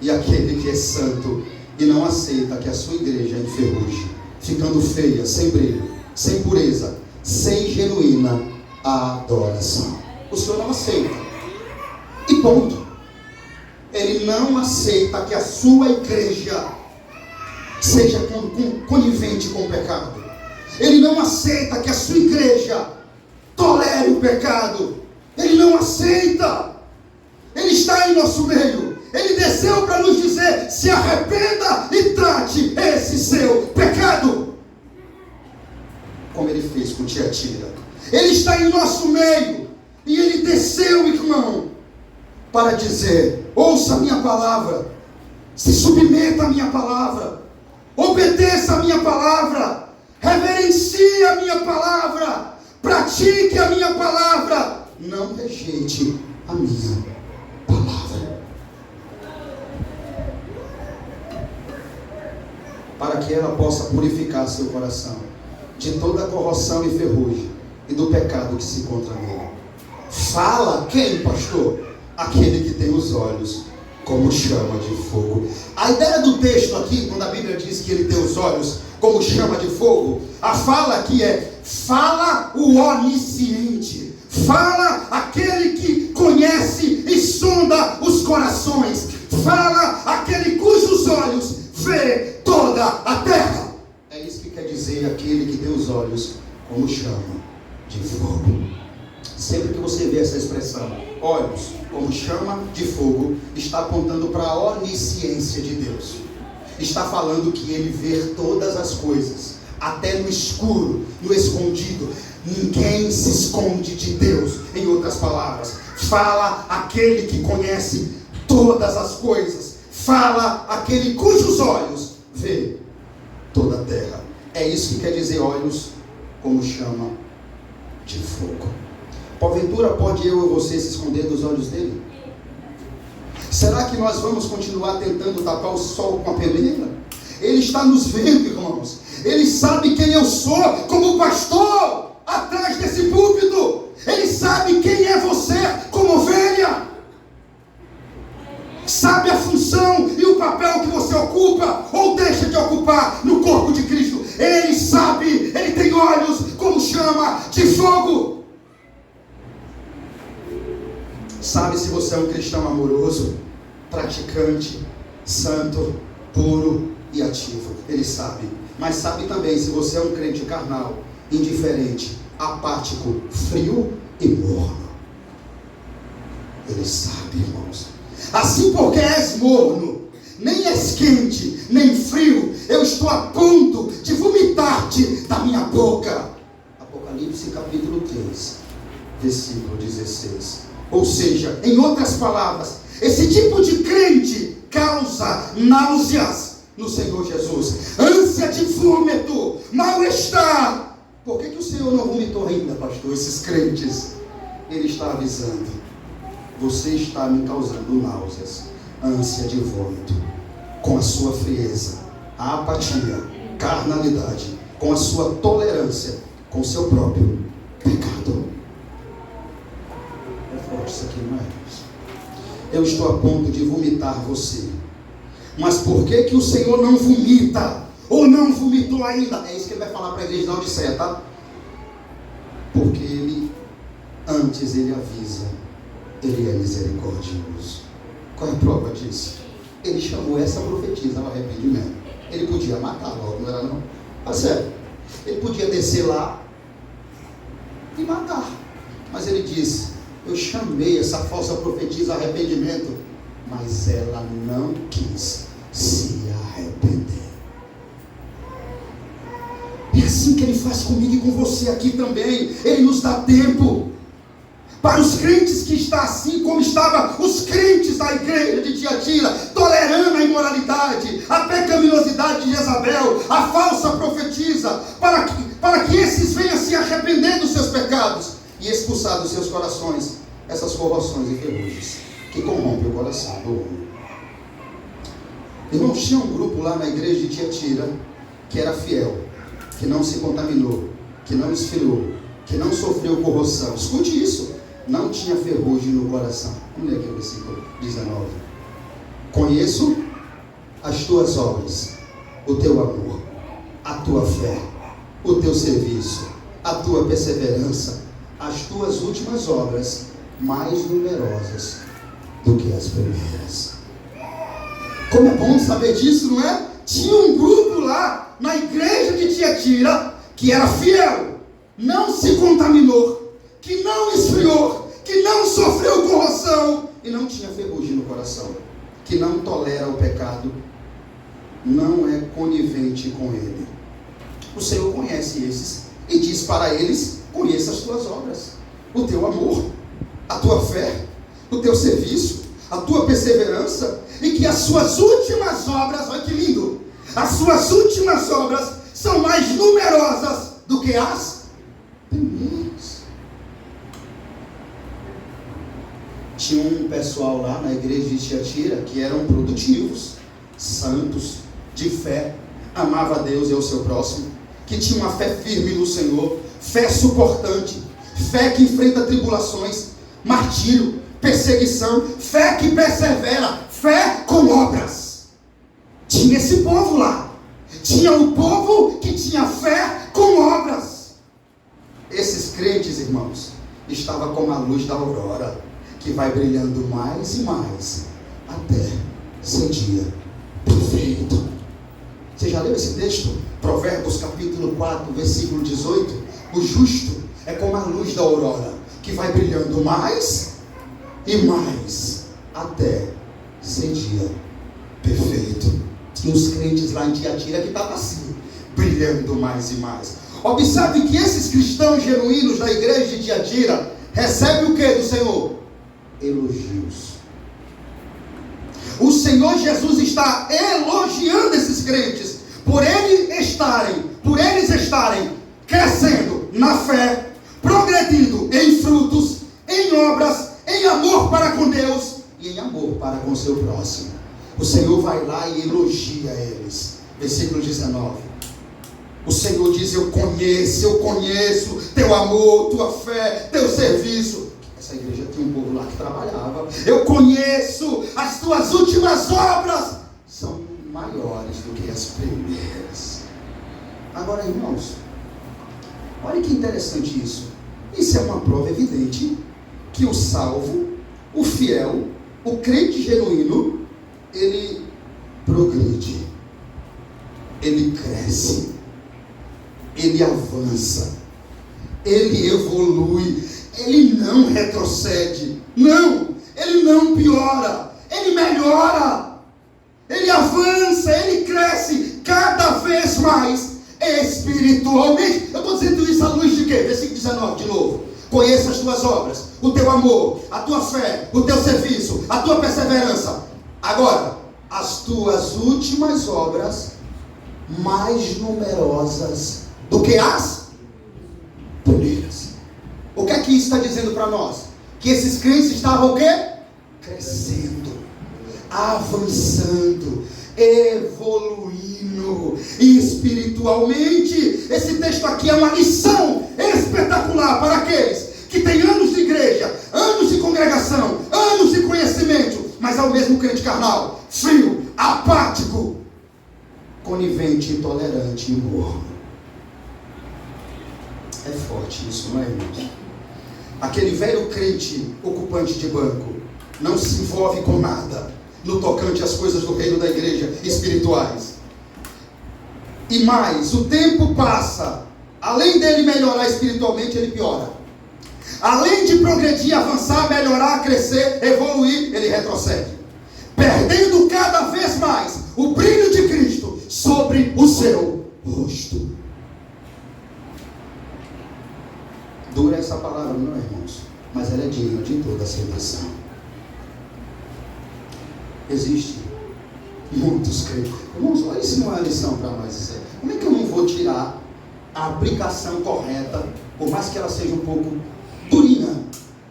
e aquele que é santo e não aceita que a sua igreja enferruje, ficando feia, sem brilho, sem pureza, sem genuína adoração. O Senhor não aceita. E ponto. Ele não aceita que a sua igreja seja conivente com o pecado. Ele não aceita que a sua igreja tolere o pecado. Ele não aceita. Ele está em nosso meio. Ele desceu para nos dizer: se arrependa e trate esse seu pecado, como ele fez com Tiatira. Ele está em nosso meio e ele desceu, irmão, para dizer: ouça a minha palavra, se submeta à minha palavra, obedeça a minha palavra, reverencie a minha palavra, pratique a minha palavra, não rejeite a minha palavra, para que ela possa purificar seu coração de toda a corrosão e ferrugem e do pecado que se encontra nele. Fala quem, pastor? Aquele que tem os olhos como chama de fogo. A ideia do texto aqui, quando a Bíblia diz que ele tem os olhos como chama de fogo, a fala aqui é: fala o onisciente, fala aquele que conhece e sonda os corações, fala aquele cujos olhos vê toda a terra. É isso que quer dizer aquele que tem os olhos como chama de fogo. Sempre que você vê essa expressão, olhos como chama de fogo, está apontando para a onisciência de Deus. Está falando que ele vê todas as coisas, até no escuro, no escondido. Ninguém se esconde de Deus. Em outras palavras, fala aquele que conhece todas as coisas. Fala aquele cujos olhos vê toda a terra. É isso que quer dizer olhos como chama de fogo. Porventura pode eu ou você se esconder dos olhos dele? Será que nós vamos continuar tentando tapar o sol com a peneira? Ele está nos vendo, irmãos. Ele sabe quem eu sou como pastor atrás desse púlpito. Ele sabe quem é você como ovelha. Sabe a função e o papel que você ocupa ou deixa de ocupar no corpo de Cristo. Ele sabe, ele tem olhos como chama de fogo. Sabe se você é um cristão amoroso, praticante, santo, puro e ativo. Ele sabe. Mas sabe também se você é um crente carnal, indiferente, apático, frio e morno. Ele sabe, irmãos. Assim porque és morno, nem és quente, nem frio, eu estou a ponto de vomitar-te da minha boca. Apocalipse capítulo 3, versículo 16. Ou seja, em outras palavras, esse tipo de crente causa náuseas no Senhor Jesus, ânsia de vômito, mal-estar. Por que o Senhor não vomitou ainda, pastor, esses crentes? Ele está avisando: você está me causando náuseas, ânsia de vômito, com a sua frieza, a apatia, carnalidade, com a sua tolerância, com o seu próprio pecado. É forte isso aqui, não é? Eu estou a ponto de vomitar você. Mas por que o Senhor não vomita? Ou não vomitou ainda? É isso que ele vai falar para a igreja de Laodiceia, tá? Porque antes ele avisa, ele é misericordioso. Qual é a prova disso? Ele chamou essa profetisa ao arrependimento. Ele podia matar logo, não era não? Ah, sério. Ele podia descer lá e matar. Mas ele disse: eu chamei essa falsa profetisa ao arrependimento, mas ela não quis se arrepender. É assim que ele faz comigo e com você aqui também. Ele nos dá tempo. Para os crentes que está assim como estavam os crentes da igreja de Tiatira, tolerando a imoralidade, a pecaminosidade de Jezabel, a falsa profetisa, para que esses venham se arrepender dos seus pecados e expulsar dos seus corações essas corrosões e ferrugens que corrompem o coração do homem. Irmãos, tinha um grupo lá na igreja de Tiatira que era fiel, que não se contaminou, que não esfriou, que não sofreu corrosão. Escute isso. Não tinha ferrugem no coração. Vamos ler aqui o versículo 19. Conheço as tuas obras, o teu amor, a tua fé, o teu serviço, a tua perseverança, as tuas últimas obras, mais numerosas do que as primeiras. Como é bom saber disso, não é? Tinha um grupo lá na igreja de Tiatira que era fiel, não se contaminou, que não esfriou, que não sofreu corrosão e não tinha ferrugem no coração, que não tolera o pecado, não é conivente com ele. O Senhor conhece esses e diz para eles: conheça as tuas obras, o teu amor, a tua fé, o teu serviço, a tua perseverança, e que as suas últimas obras, olha que lindo, as suas últimas obras são mais numerosas do que as primeiras. Tinha um pessoal lá na igreja de Tiatira que eram produtivos, santos, de fé, amava a Deus e ao seu próximo, que tinha uma fé firme no Senhor, fé suportante, fé que enfrenta tribulações, martírio, perseguição, fé que persevera, fé com obras. Tinha esse povo lá. Tinha o povo que tinha fé com obras. Esses crentes, irmãos, estavam como a luz da aurora, que vai brilhando mais e mais, até ser dia perfeito. Você já leu esse texto? Provérbios capítulo 4, versículo 18. O justo é como a luz da aurora, que vai brilhando mais e mais, até ser dia perfeito. E os crentes lá em Tiatira que estavam assim, brilhando mais e mais. Observe que esses cristãos genuínos da igreja de Tiatira recebem o que do Senhor? Elogios. O Senhor Jesus está elogiando esses crentes por eles estarem crescendo na fé, progredindo em frutos, em obras, em amor para com Deus e em amor para com o seu próximo. O Senhor vai lá e elogia eles. Versículo 19. O Senhor diz: eu conheço teu amor, tua fé, teu serviço. Essa igreja tinha um povo lá que trabalhava. Eu conheço as tuas últimas obras, são maiores do que as primeiras. Agora, irmãos, olha que interessante isso. Isso é uma prova evidente que o salvo, o fiel, o crente genuíno, ele progride, ele cresce, ele avança, ele evolui, ele não retrocede, ele não piora, ele melhora, ele avança, ele cresce cada vez mais espiritualmente. Eu estou dizendo isso à luz de quê? Versículo 19 de novo. Conheça as tuas obras, o teu amor, a tua fé, o teu serviço, a tua perseverança. Agora, as tuas últimas obras mais numerosas do que as primeiras. O que é que isso está dizendo para nós? Que esses crentes estavam o quê? Crescendo, avançando, evoluindo espiritualmente. Esse texto aqui é uma lição espetacular para aqueles que têm anos de igreja, anos de congregação, anos de conhecimento, mas ao mesmo crente carnal, frio, apático, conivente, intolerante e morno. É forte isso, não é, irmãos? Aquele velho crente ocupante de banco não se envolve com nada no tocante às coisas do reino da igreja espirituais. E mais, o tempo passa, além dele melhorar espiritualmente, ele piora. Além de progredir, avançar, melhorar, crescer, evoluir, ele retrocede, perdendo cada vez mais o brilho de Cristo sobre o seu rosto. Dura essa palavra, não é, irmãos? Mas ela é digna de toda aceitação. Existem muitos crentes. Irmãos, olha, isso não é uma lição para nós. Isso é. Como é que eu não vou tirar a aplicação correta, por mais que ela seja um pouco durinha,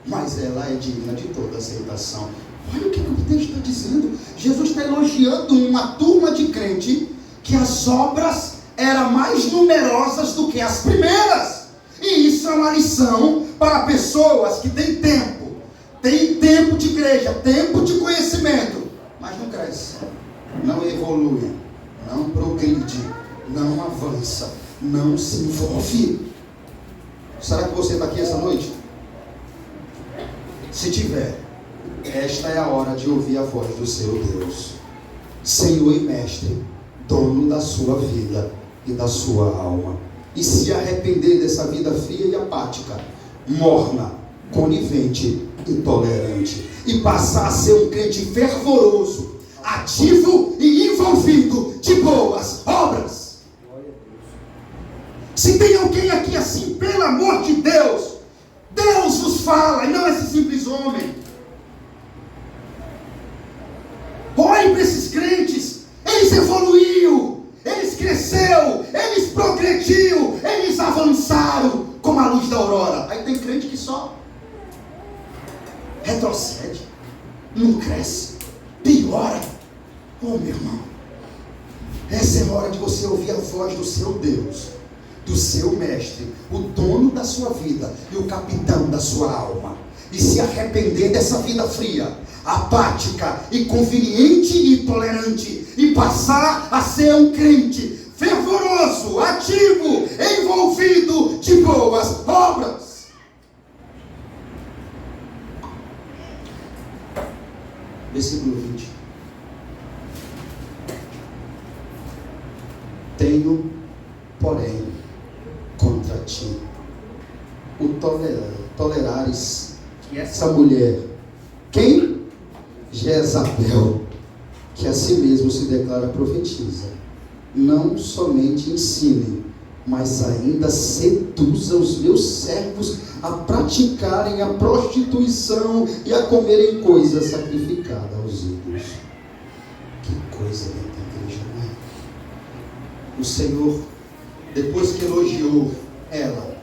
mas ela é digna de toda aceitação? Olha o que o texto está dizendo. Jesus está elogiando uma turma de crente que as obras eram mais numerosas do que as primeiras. E isso é uma lição para pessoas que têm tempo de igreja, tempo de conhecimento, mas não cresce, não evolui, não progride, não avança, não se envolve. Será que você está aqui essa noite? Se tiver, esta é a hora de ouvir a voz do seu Deus, Senhor e Mestre, dono da sua vida e da sua alma, e se arrepender dessa vida fria e apática, morna, conivente, intolerante, e passar a ser um crente fervoroso, ativo e envolvido de boas obras. Se tem alguém aqui assim, pelo amor de Deus, Deus vos fala, e não esse simples homem. Olhe para esses crentes, eles evoluíram, eles cresceram, eles progrediram, eles avançaram como a luz da aurora. Aí tem crente que só retrocede, não cresce, piora. Oh, meu irmão, essa é a hora de você ouvir a voz do seu Deus, do seu Mestre, o dono da sua vida e o capitão da sua alma, e se arrepender dessa vida fria, apática, inconveniente e intolerante, e passar a ser um crente fervoroso, ativo, envolvido de boas obras. Versículo 20. Tenho, porém, contra ti o tolerares essa mulher. Quem? Jezabel, que a si mesmo se declara profetisa, não somente ensine, mas ainda seduza os meus servos a praticarem a prostituição e a comerem coisas sacrificadas aos ídolos. Que coisa dentro da igreja, não é? O Senhor, depois que elogiou ela,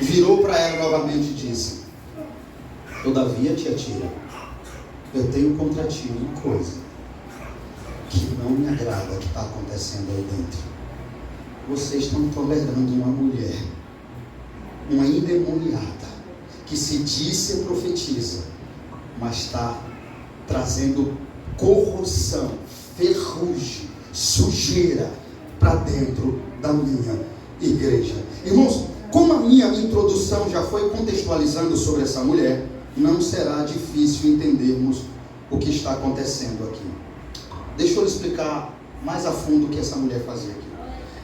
virou para ela novamente e disse: todavia, Tiatira, eu tenho contra ti uma coisa que não me agrada que está acontecendo aí dentro. Vocês estão tolerando uma mulher, uma endemoniada, que se diz ser profetiza, mas está trazendo corrosão, ferrugem, sujeira para dentro da minha igreja. Irmãos, como a minha introdução já foi contextualizando sobre essa mulher, não será difícil entendermos o que está acontecendo aqui. Deixa eu explicar mais a fundo o que essa mulher fazia aqui.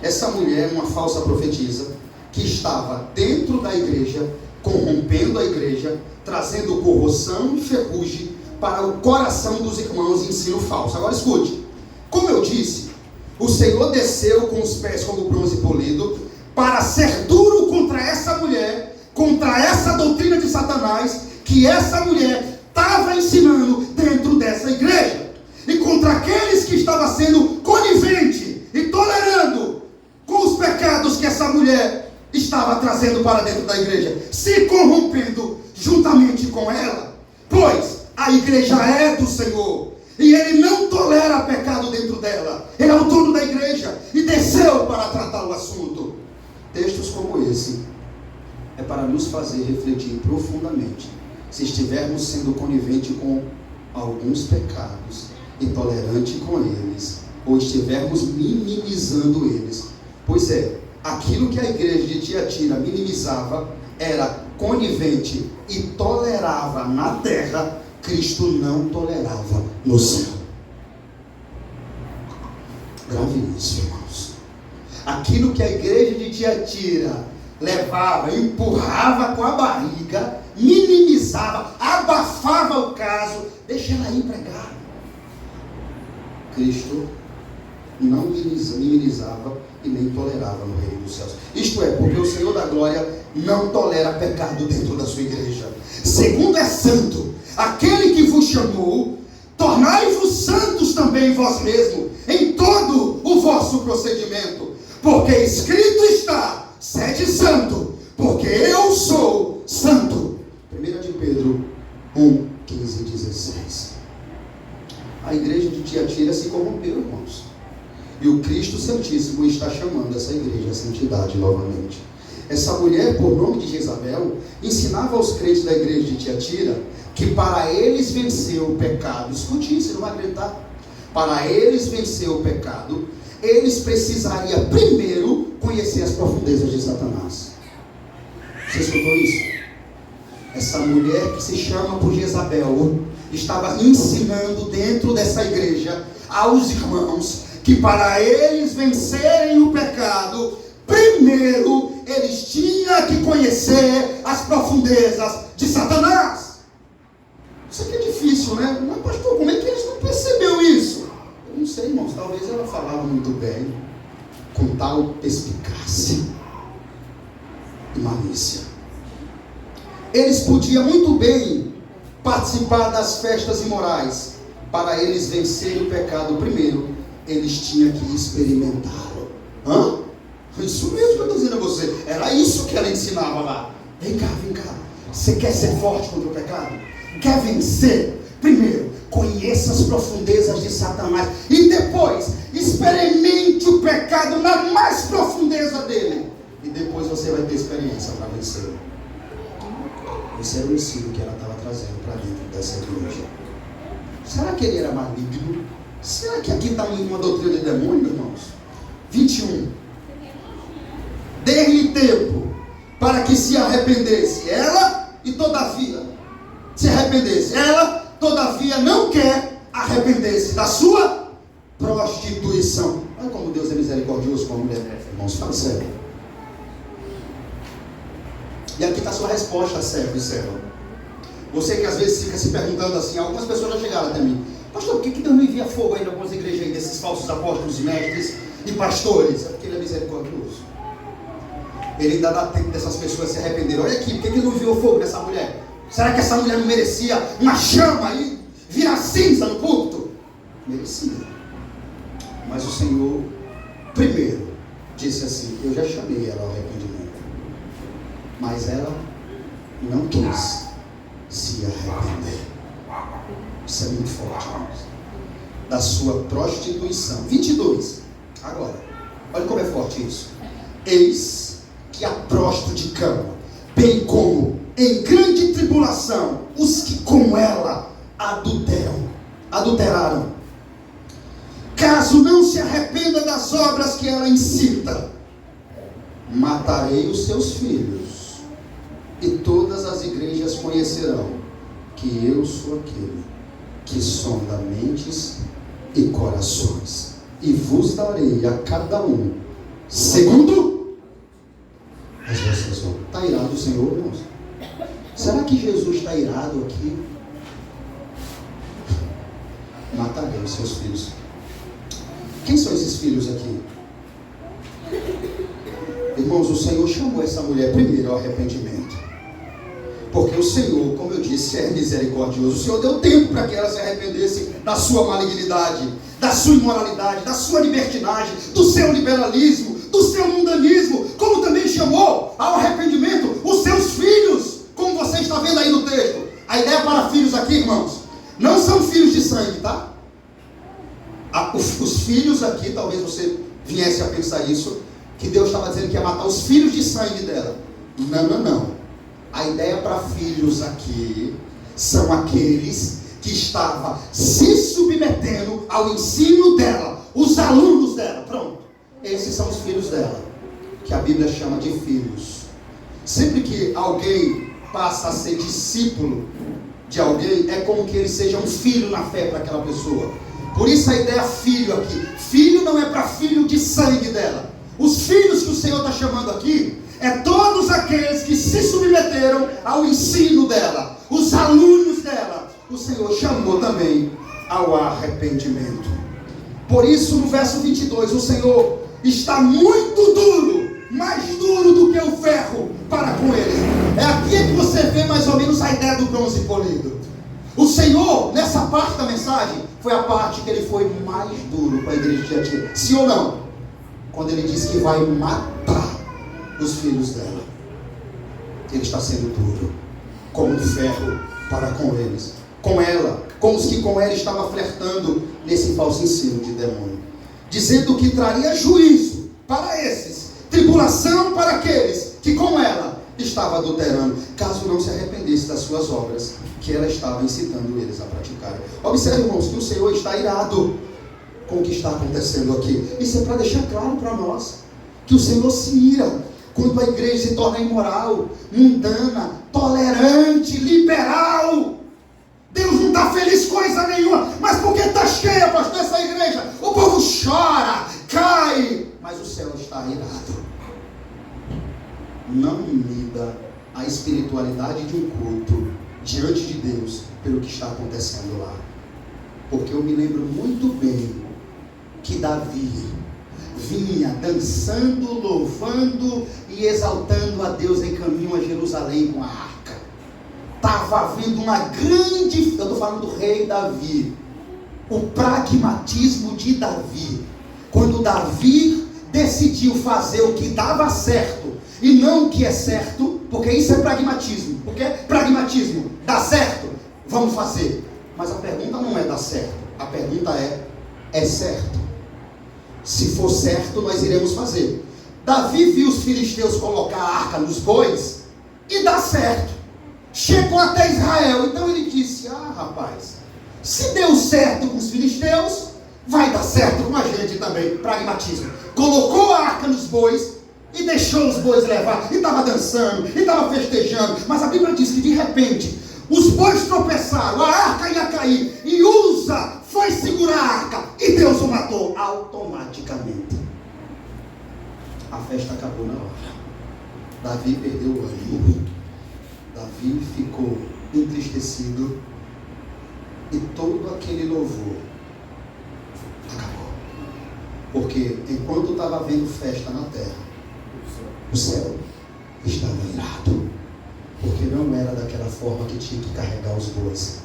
Essa mulher é uma falsa profetisa que estava dentro da igreja, corrompendo a igreja, trazendo corrosão e ferrugem para o coração dos irmãos em ensino falso. Agora escute, como eu disse, o Senhor desceu com os pés como bronze polido para ser duro contra essa mulher, contra essa doutrina de Satanás, que essa mulher estava ensinando dentro dessa igreja, e contra aqueles que estavam sendo conivente e tolerando com os pecados que essa mulher estava trazendo para dentro da igreja, se corrompendo juntamente com ela, pois a igreja é do Senhor, e Ele não tolera pecado dentro dela. Ele é o dono da igreja e desceu para tratar o assunto. Textos como esse é para nos fazer refletir profundamente se estivermos sendo conivente com alguns pecados e tolerante com eles, ou estivermos minimizando eles. Pois é, aquilo que a igreja de Tiatira minimizava, era conivente e tolerava na terra, Cristo não tolerava no céu. Grave isso, irmãos. Aquilo que a igreja de Tiatira levava, empurrava com a barriga, minimizava, abafava o caso, deixa ela ir pregar. Cristo não minimizava e nem tolerava no reino dos céus. Isto é, porque o Senhor da glória não tolera pecado dentro da sua igreja. Segundo é santo, aquele que vos chamou, tornai-vos santos também vós mesmos, em todo o vosso procedimento, porque escrito está: sede santo, porque eu sou santo. 1 de Pedro 1, 15 e 16. A igreja de Tiatira se corrompeu, irmãos, e o Cristo Santíssimo está chamando essa igreja à santidade novamente. Essa mulher, por nome de Jezabel, ensinava aos crentes da igreja de Tiatira que para eles vencer o pecado, escute isso, não vai acreditar, para eles vencer o pecado, eles precisariam primeiro conhecer as profundezas de Satanás. Você escutou isso? Essa mulher que se chama por Jezabel estava ensinando dentro dessa igreja aos irmãos que para eles vencerem o pecado, primeiro eles tinham que conhecer as profundezas de Satanás. Isso aqui é difícil, né? Mas pastor, como é que eles não perceberam isso? Eu não sei, irmãos, talvez ela falava muito bem, com tal perspicácia e malícia. Eles podiam muito bem participar das festas imorais. Para eles vencerem o pecado primeiro, eles tinham que experimentá-lo. Isso mesmo que eu estou dizendo a você. Era isso que ela ensinava lá. Vem cá. Você quer ser forte contra o pecado? Quer vencer? Primeiro, conheça as profundezas de Satanás. E depois, experimente o pecado na mais profundeza dele. E depois você vai ter experiência para vencer. Esse era o ensino que ela estava trazendo para dentro dessa igreja. Será que ele era maligno? Será que aqui está uma doutrina de demônio, irmãos? 21. Dê-lhe tempo para que se arrependesse ela, e todavia se arrependesse. Ela, todavia, não quer arrepender-se da sua prostituição. Olha como Deus é misericordioso com a mulher, irmãos, fala sério. E aqui está a sua resposta, servo e serva. Você que às vezes fica se perguntando assim, algumas pessoas já chegaram até mim: Pastor, por que Deus não envia fogo aí em algumas igrejas aí, desses falsos apóstolos, mestres e pastores? É porque Ele é misericordioso. Ele ainda dá tempo dessas pessoas se arrependerem. Olha aqui, por que Ele não enviou fogo nessa mulher? Será que essa mulher não merecia uma chama aí, virar cinza no púlpito? Merecia. Mas o Senhor, primeiro, disse assim: eu já chamei ela ao arrependimento, mas ela não quis se arrepender. Isso é muito forte, irmãos. Da sua prostituição. 22. Agora, olha como é forte isso. Eis que a prostituta de cama, bem como em grande tribulação os que com ela adulteraram, caso não se arrependa das obras que ela incita, matarei os seus filhos, e todas as igrejas conhecerão que eu sou aquele que sonda mentes e corações, e vos darei a cada um segundo as vossas obras. Está irado o Senhor, irmãos? Será que Jesus está irado aqui? Matarei os seus filhos. Quem são esses filhos aqui? Irmãos, o Senhor chamou essa mulher primeiro ao arrependimento, porque o Senhor, como eu disse, é misericordioso. O Senhor deu tempo para que ela se arrependesse da sua malignidade, da sua imoralidade, da sua libertinagem, do seu liberalismo, do seu mundanismo, como também chamou ao arrependimento os seus filhos, como você está vendo aí no texto. A ideia para filhos aqui, irmãos, não são filhos de sangue, tá? Os filhos aqui, talvez você viesse a pensar isso, que Deus estava dizendo que ia matar os filhos de sangue dela. Não. A ideia para filhos aqui são aqueles que estavam se submetendo ao ensino dela, os alunos dela. Pronto, esses são os filhos dela, que a Bíblia chama de filhos. Sempre que alguém passa a ser discípulo de alguém, é como que ele seja um filho na fé para aquela pessoa. Por isso a ideia filho aqui. Filho não é para filho de sangue dela. Os filhos que o Senhor está chamando aqui é todos aqueles que se submeteram ao ensino dela, os alunos dela. O Senhor chamou também ao arrependimento. Por isso no verso 22, o Senhor está muito duro, mais duro do que o ferro para com eles. É aqui que você vê mais ou menos a ideia do bronze polido. O Senhor, nessa parte da mensagem, foi a parte que ele foi mais duro com a igreja de Tiatira. Sim ou não? Quando ele diz que vai matar os filhos dela, ele está sendo duro, como um ferro para com eles, com ela, com os que com ela estavam flertando nesse falso ensino de demônio, dizendo que traria juízo para esses, tribulação para aqueles que com ela estava adulterando, caso não se arrependesse das suas obras que ela estava incitando eles a praticarem. Observe, irmãos, que o Senhor está irado com o que está acontecendo aqui. Isso é para deixar claro para nós que o Senhor se ira quando a igreja se torna imoral, mundana, tolerante, liberal. Deus não está feliz coisa nenhuma. Mas por que está cheia, pastor, essa igreja? O povo chora, cai, mas o céu está irado. Não mida a espiritualidade de um culto diante de Deus pelo que está acontecendo lá. Porque eu me lembro muito bem que Davi vinha dançando, louvando e exaltando a Deus em caminho a Jerusalém com a arca. Estava havendo uma grande, eu estou falando do rei Davi, o pragmatismo de Davi. Quando Davi decidiu fazer o que dava certo e não o que é certo, porque isso é pragmatismo. Porque pragmatismo dá certo, vamos fazer. Mas a pergunta não é dar certo, a pergunta é certo? Se for certo, nós iremos fazer. Davi viu os filisteus colocar a arca nos bois e dá certo. Chegou até Israel, então ele disse: rapaz, se deu certo com os filisteus, vai dar certo com a gente também. Pragmatismo. Colocou a arca nos bois e deixou os bois levar, e estava dançando, e estava festejando. Mas a Bíblia diz que de repente os bois tropeçaram, a arca ia cair, e Uza foi segurar a arca, e Deus o matou automaticamente. A festa acabou na hora. Davi perdeu o ânimo, Davi ficou entristecido, E todo aquele louvor acabou. Porque enquanto estava havendo festa na terra, o céu estava irado. Porque não era daquela forma que tinha que carregar os bois.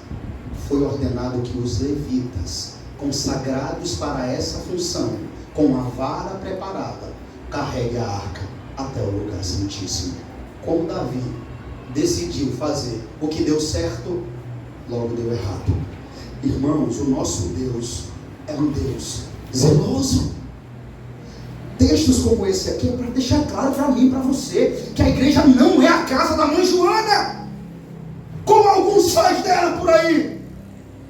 Foi ordenado que os levitas, consagrados para essa função, com a vara preparada, carregue a arca até o lugar santíssimo. Como Davi decidiu fazer o que deu certo, logo deu errado. Irmãos, o nosso Deus é um Deus zeloso. Textos como esse aqui é para deixar claro para mim e para você que a igreja não é a casa da mãe Joana, como alguns fazem dela por aí.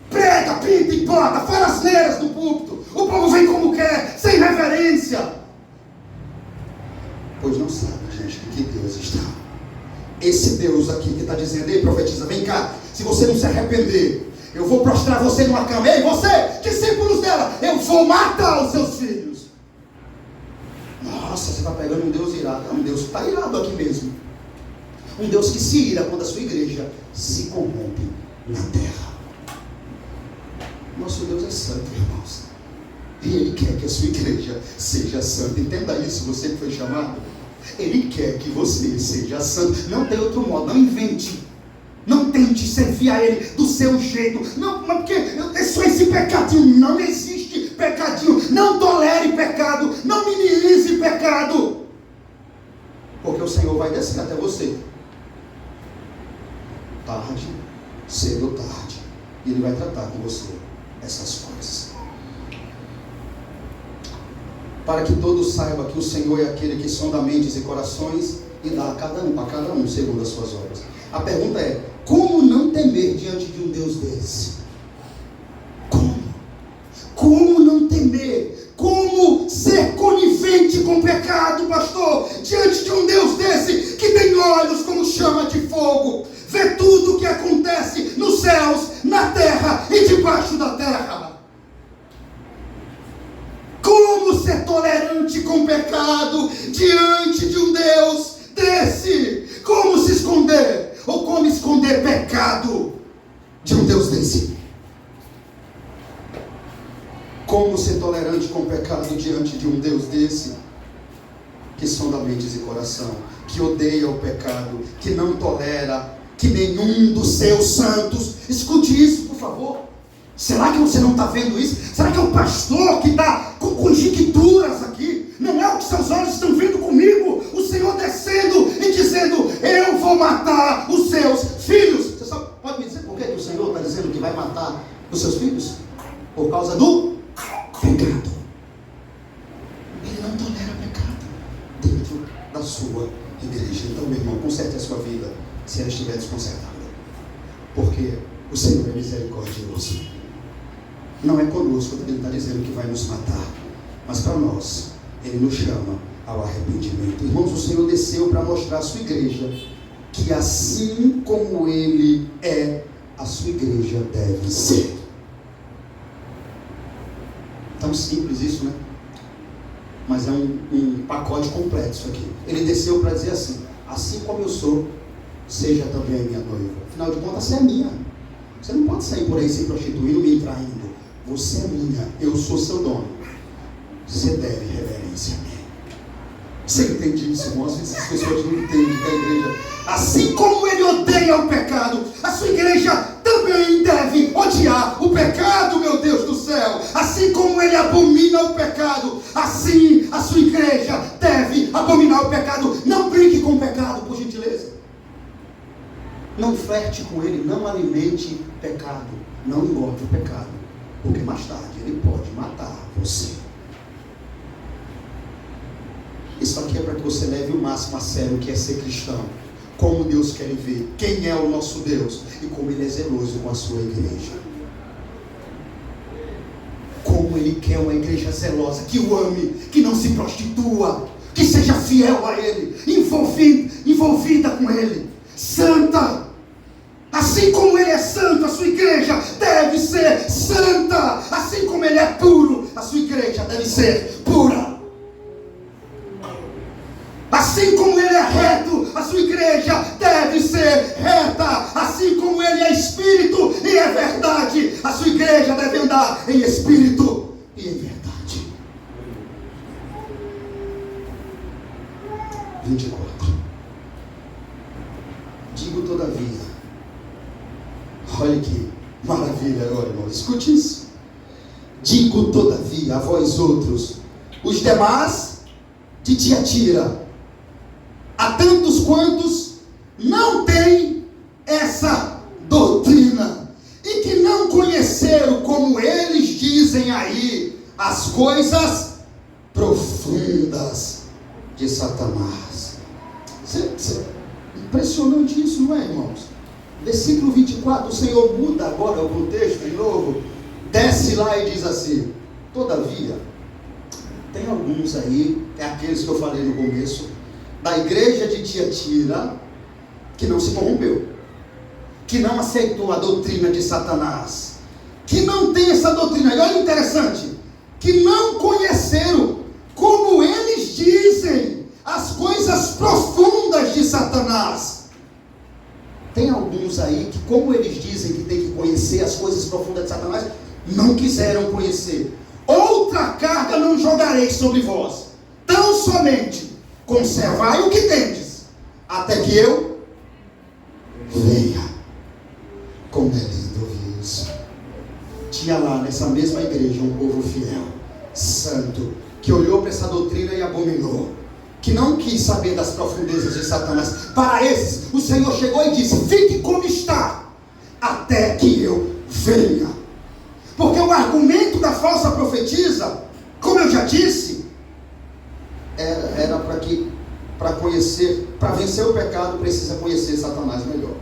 Prega, pinta e bota, fala asneiras do púlpito, o povo vem como quer, sem reverência. Pois não sabe, gente, que Deus está. Esse Deus aqui que está dizendo: ei, profetiza, vem cá, se você não se arrepender, eu vou prostrar você numa cama. Ei, você, discípulos dela, eu vou matar os seus filhos. Nossa, você está pegando um Deus irado. É um Deus que está irado aqui mesmo. Um Deus que se ira quando a sua igreja se corrompe na terra. Nosso Deus é santo, irmãos. E Ele quer que a sua igreja seja santa. Entenda isso, você que foi chamado. Ele quer que você seja santo. Não tem outro modo, não invente. Não tente servir a Ele do seu jeito. Não, porque é só esse pecadinho. Não existe pecadinho. Não tolere pecado. Não minimize pecado. Porque o Senhor vai descer até você. Tarde, cedo ou tarde. E Ele vai tratar com você essas coisas. Para que todos saibam que o Senhor é aquele que sonda mentes e corações e dá a cada um segundo as suas obras. A pergunta é: como não temer diante de um Deus desse? Como não temer? Como ser conivente com o pecado, pastor, diante de um Deus desse que tem olhos como chama de fogo, vê tudo o que acontece nos céus, na terra e debaixo da terra? Como ser tolerante com o pecado diante de um Deus desse? Como se esconder? Ou como esconder pecado de um Deus desse? Como ser tolerante com o pecado diante de um Deus desse? Que sonda mentes e coração, que odeia o pecado, que não tolera que nenhum dos seus santos. Escute isso, por favor. Será que você não está vendo isso? Será que é o pastor que está com conjecturas aqui? Não é o que seus olhos estão vendo comigo? O Senhor descendo e dizendo: eu vou matar os seus filhos. Você sabe, pode me dizer por que o Senhor está dizendo que vai matar os seus filhos? Por causa do pecado. Ele não tolera pecado dentro da sua igreja. Então, meu irmão, conserte a sua vida se ela estiver desconcertada. Porque o Senhor é misericordioso. Não é conosco que Ele está dizendo que vai nos matar, mas para nós, Ele nos chama ao arrependimento. Irmãos, o Senhor desceu para mostrar à sua igreja que assim como Ele é, a sua igreja deve ser. Tão simples isso, né? Mas é um pacote completo isso aqui. Ele desceu para dizer assim: assim como eu sou, seja também a minha noiva. Afinal de contas, você é minha. Você não pode sair por aí se prostituindo, me traindo. Você é minha, eu sou seu dono. Você deve reverência a mim. Você entende isso, irmão? Às vezes as pessoas não entendem que a igreja, assim como Ele odeia o pecado, a sua igreja também deve odiar o pecado, meu Deus do céu. Assim como Ele abomina o pecado, assim a sua igreja deve abominar o pecado. Não brinque com o pecado, por gentileza. Não flerte com ele, não alimente pecado, não engorde o pecado, porque mais tarde ele pode matar você. Isso aqui é para que você leve o máximo a sério o que é ser cristão, como Deus quer ver, quem é o nosso Deus e como Ele é zeloso com a sua igreja. Como Ele quer uma igreja zelosa, que o ame, que não se prostitua, que seja fiel a Ele, envolvida com Ele, santa. Assim como Ele é santo, a sua igreja deve ser santa. Assim como Ele é puro, a sua igreja deve ser pura. Assim como Ele é reto, a sua igreja deve ser reta. Assim como Ele é espírito e é verdade, a Digo todavia. Olha que maravilha agora, irmão. Escute isso. Digo todavia a vós outros, os demais de Tiatira, a tantos quantos não têm essa doutrina e que não conheceram, como eles dizem aí, as coisas profundas de Satanás. Impressionante isso, não é, irmãos? Versículo 24, o Senhor muda agora o contexto de novo, desce lá e diz assim: todavia, tem alguns aí, é aqueles que eu falei no começo, da igreja de Tiatira, que não se corrompeu, que não aceitou a doutrina de Satanás, que não tem essa doutrina. E olha interessante, que não conheceram, como eles dizem, as coisas profundas de Satanás. Tem alguns aí que, como eles dizem que tem que conhecer as coisas profundas de Satanás, não quiseram conhecer. Outra carga não jogarei sobre vós, tão somente conservai o que tendes, até que eu venha. Como é lindo ouvir isso. Tinha lá nessa mesma igreja um povo fiel, santo, que olhou para essa doutrina e abominou, que não quis saber das profundezas de Satanás. Para esses, o Senhor chegou e disse: fique como está, até que eu venha. Porque o argumento da falsa profetisa, como eu já disse, era para conhecer, para vencer o pecado, precisa conhecer Satanás melhor.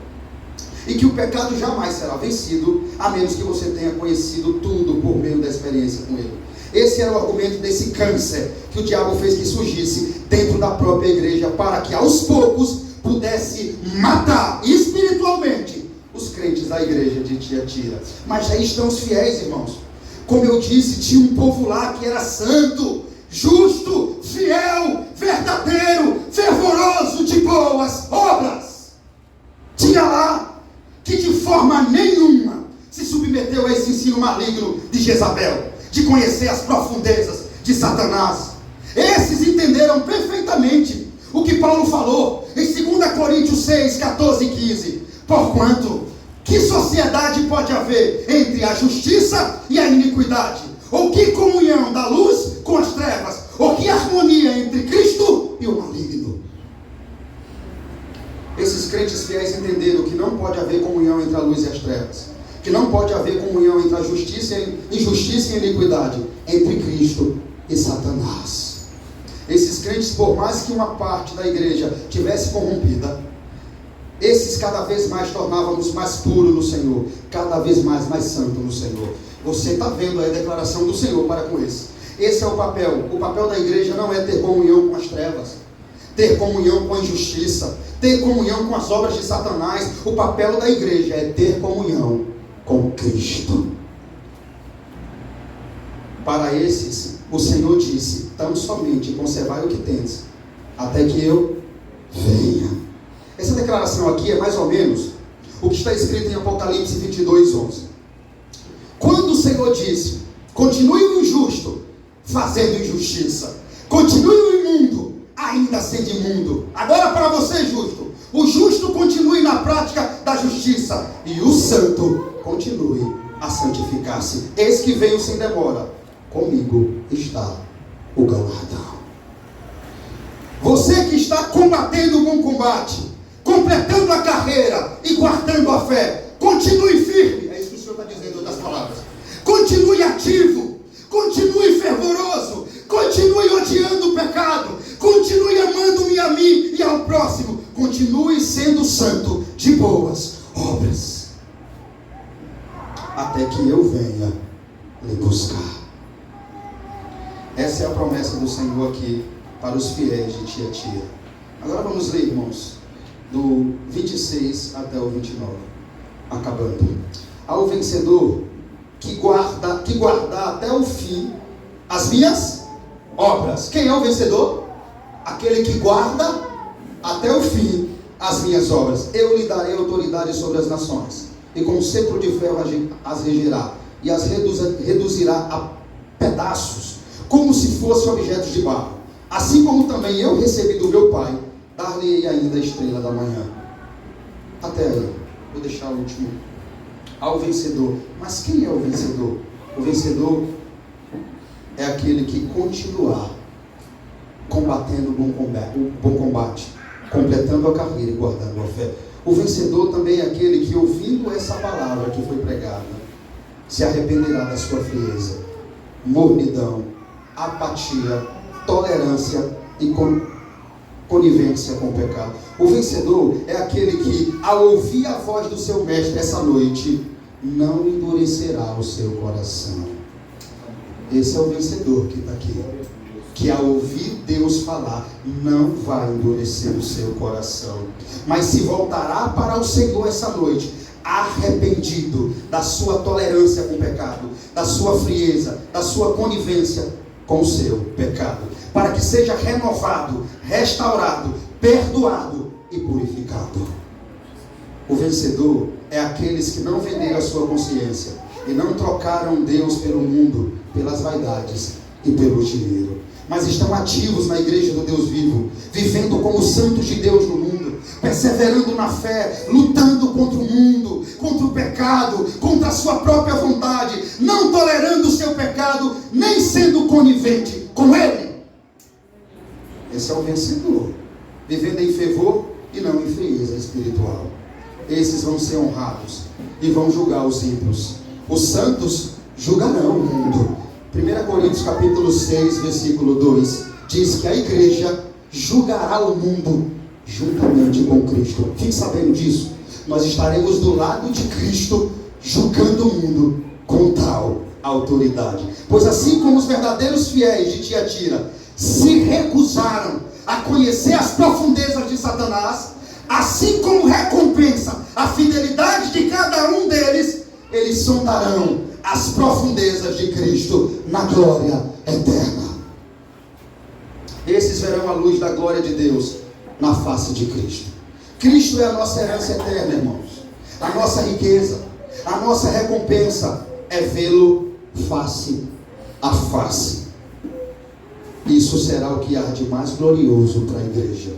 E que o pecado jamais será vencido, a menos que você tenha conhecido tudo por meio da experiência com ele. Esse era o argumento desse câncer que o diabo fez que surgisse dentro da própria igreja, para que aos poucos pudesse matar espiritualmente os crentes da igreja de Tiatira. Mas aí estão os fiéis, irmãos. Como eu disse, tinha um povo lá que era santo, justo, fiel, verdadeiro, fervoroso, de boas obras. Tinha lá que de forma nenhuma se submeteu a esse ensino maligno de Jezabel, de conhecer as profundezas de Satanás. Esses entenderam perfeitamente o que Paulo falou em 2 Coríntios 6, 14 e 15. Porquanto, que sociedade pode haver entre a justiça e a iniquidade? Ou que comunhão da luz com as trevas? Ou que harmonia entre Cristo e o maligno? Esses crentes fiéis entenderam que não pode haver comunhão entre a luz e as trevas, que não pode haver comunhão entre a justiça e injustiça e iniquidade, entre Cristo e Satanás. Esses crentes, por mais que uma parte da igreja tivesse corrompida, esses cada vez mais tornávamos mais puros no Senhor, cada vez mais santo no Senhor. Você está vendo aí a declaração do Senhor para com esse. Esse é o papel. O papel da igreja não é ter comunhão com as trevas, ter comunhão com a injustiça, ter comunhão com as obras de Satanás. O papel da igreja é ter comunhão com Cristo. Para esses, o Senhor disse: tão somente conservai o que tendes, até que eu venha. Essa declaração aqui é mais ou menos o que está escrito em Apocalipse 22, 11. Quando o Senhor disse: continue o injusto fazendo injustiça, continue o imundo ainda sendo imundo. Agora para você, justo, o justo continue na prática da justiça, e o santo continue a santificar-se. Eis que venho sem demora, comigo está o galardão. Você que está combatendo o bom combate, completando a carreira e guardando a fé, continue firme. É isso que o Senhor está dizendo em outras palavras. Continue ativo, continue fervoroso, continue odiando o pecado, continue amando-me a mim e ao próximo, continue sendo santo de boas obras, até que eu venha lhe buscar. Essa é a promessa do Senhor aqui para os fiéis de Tiatira. Agora vamos ler, irmãos, do 26 até o 29, acabando. Ao vencedor que guardar até o fim as minhas obras. Quem é o vencedor? Aquele que guarda até o fim as minhas obras. Eu lhe darei autoridade sobre as nações, e com cetro de ferro as regerá, e as reduzirá a pedaços, como se fossem objetos de barro. Assim como também eu recebi do meu Pai, dar-lhe ainda a estrela da manhã. até aí. Vou deixar o último. Ao vencedor. Mas quem é o vencedor? O vencedor é aquele que continuar combatendo o bom combate, completando a carreira e guardando a fé. O vencedor também é aquele que, ouvindo essa palavra que foi pregada, se arrependerá da sua frieza, mornidão, apatia, tolerância e conivência com o pecado. O vencedor é aquele que, ao ouvir a voz do seu mestre essa noite, não endurecerá o seu coração. Esse é o vencedor que está aqui, que ao ouvir Deus falar, não vai endurecer o seu coração, mas se voltará para o Senhor essa noite, arrependido da sua tolerância com o pecado, da sua frieza, da sua conivência com o seu pecado, para que seja renovado, restaurado, perdoado e purificado. O vencedor é aqueles que não venderam a sua consciência e não trocaram Deus pelo mundo, pelas vaidades e pelo dinheiro, mas estão ativos na igreja do Deus vivo, vivendo como santos de Deus no mundo, perseverando na fé, lutando contra o mundo, contra o pecado, contra a sua própria vontade, não tolerando o seu pecado, nem sendo conivente com ele. Esse é o vencedor, vivendo em fervor e não em frieza espiritual. Esses vão ser honrados e vão julgar os ímpios. Os santos julgarão o mundo. 1 Coríntios capítulo 6, versículo 2, diz que a igreja julgará o mundo juntamente com Cristo. Fique sabendo disso. Nós estaremos do lado de Cristo, julgando o mundo com tal autoridade. Pois assim como os verdadeiros fiéis de Tiatira se recusaram a conhecer as profundezas de Satanás, assim como recompensa a fidelidade de cada um deles, eles sondarão as profundezas de Cristo na glória eterna. Esses verão a luz da glória de Deus na face de Cristo. Cristo é a nossa herança eterna, irmãos. A nossa riqueza, a nossa recompensa é vê-lo face a face. Isso será o que há de mais glorioso para a igreja,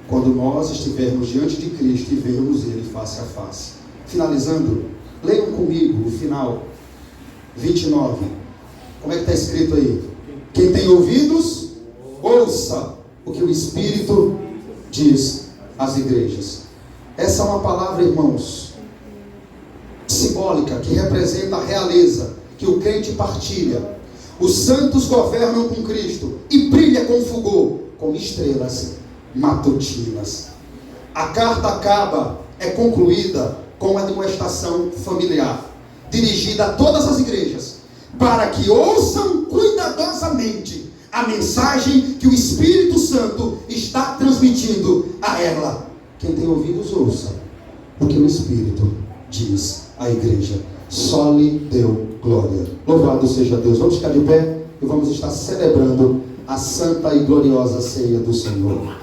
quando nós estivermos diante de Cristo e vermos Ele face a face. Finalizando, leiam comigo o final 29. Como é que está escrito aí? Quem tem ouvidos, ouça o que o Espírito diz às igrejas. Essa é uma palavra, irmãos, simbólica, que representa a realeza que o crente partilha. Os santos governam com Cristo e brilha com fulgor, como estrelas matutinas. A carta é concluída com uma demonstração familiar, dirigida a todas as igrejas, para que ouçam cuidadosamente a mensagem que o Espírito Santo está transmitindo a ela. Quem tem ouvidos, ouça o que o Espírito diz à igreja. Só lhe deu glória. Louvado seja Deus. Vamos ficar de pé e vamos estar celebrando a santa e gloriosa ceia do Senhor.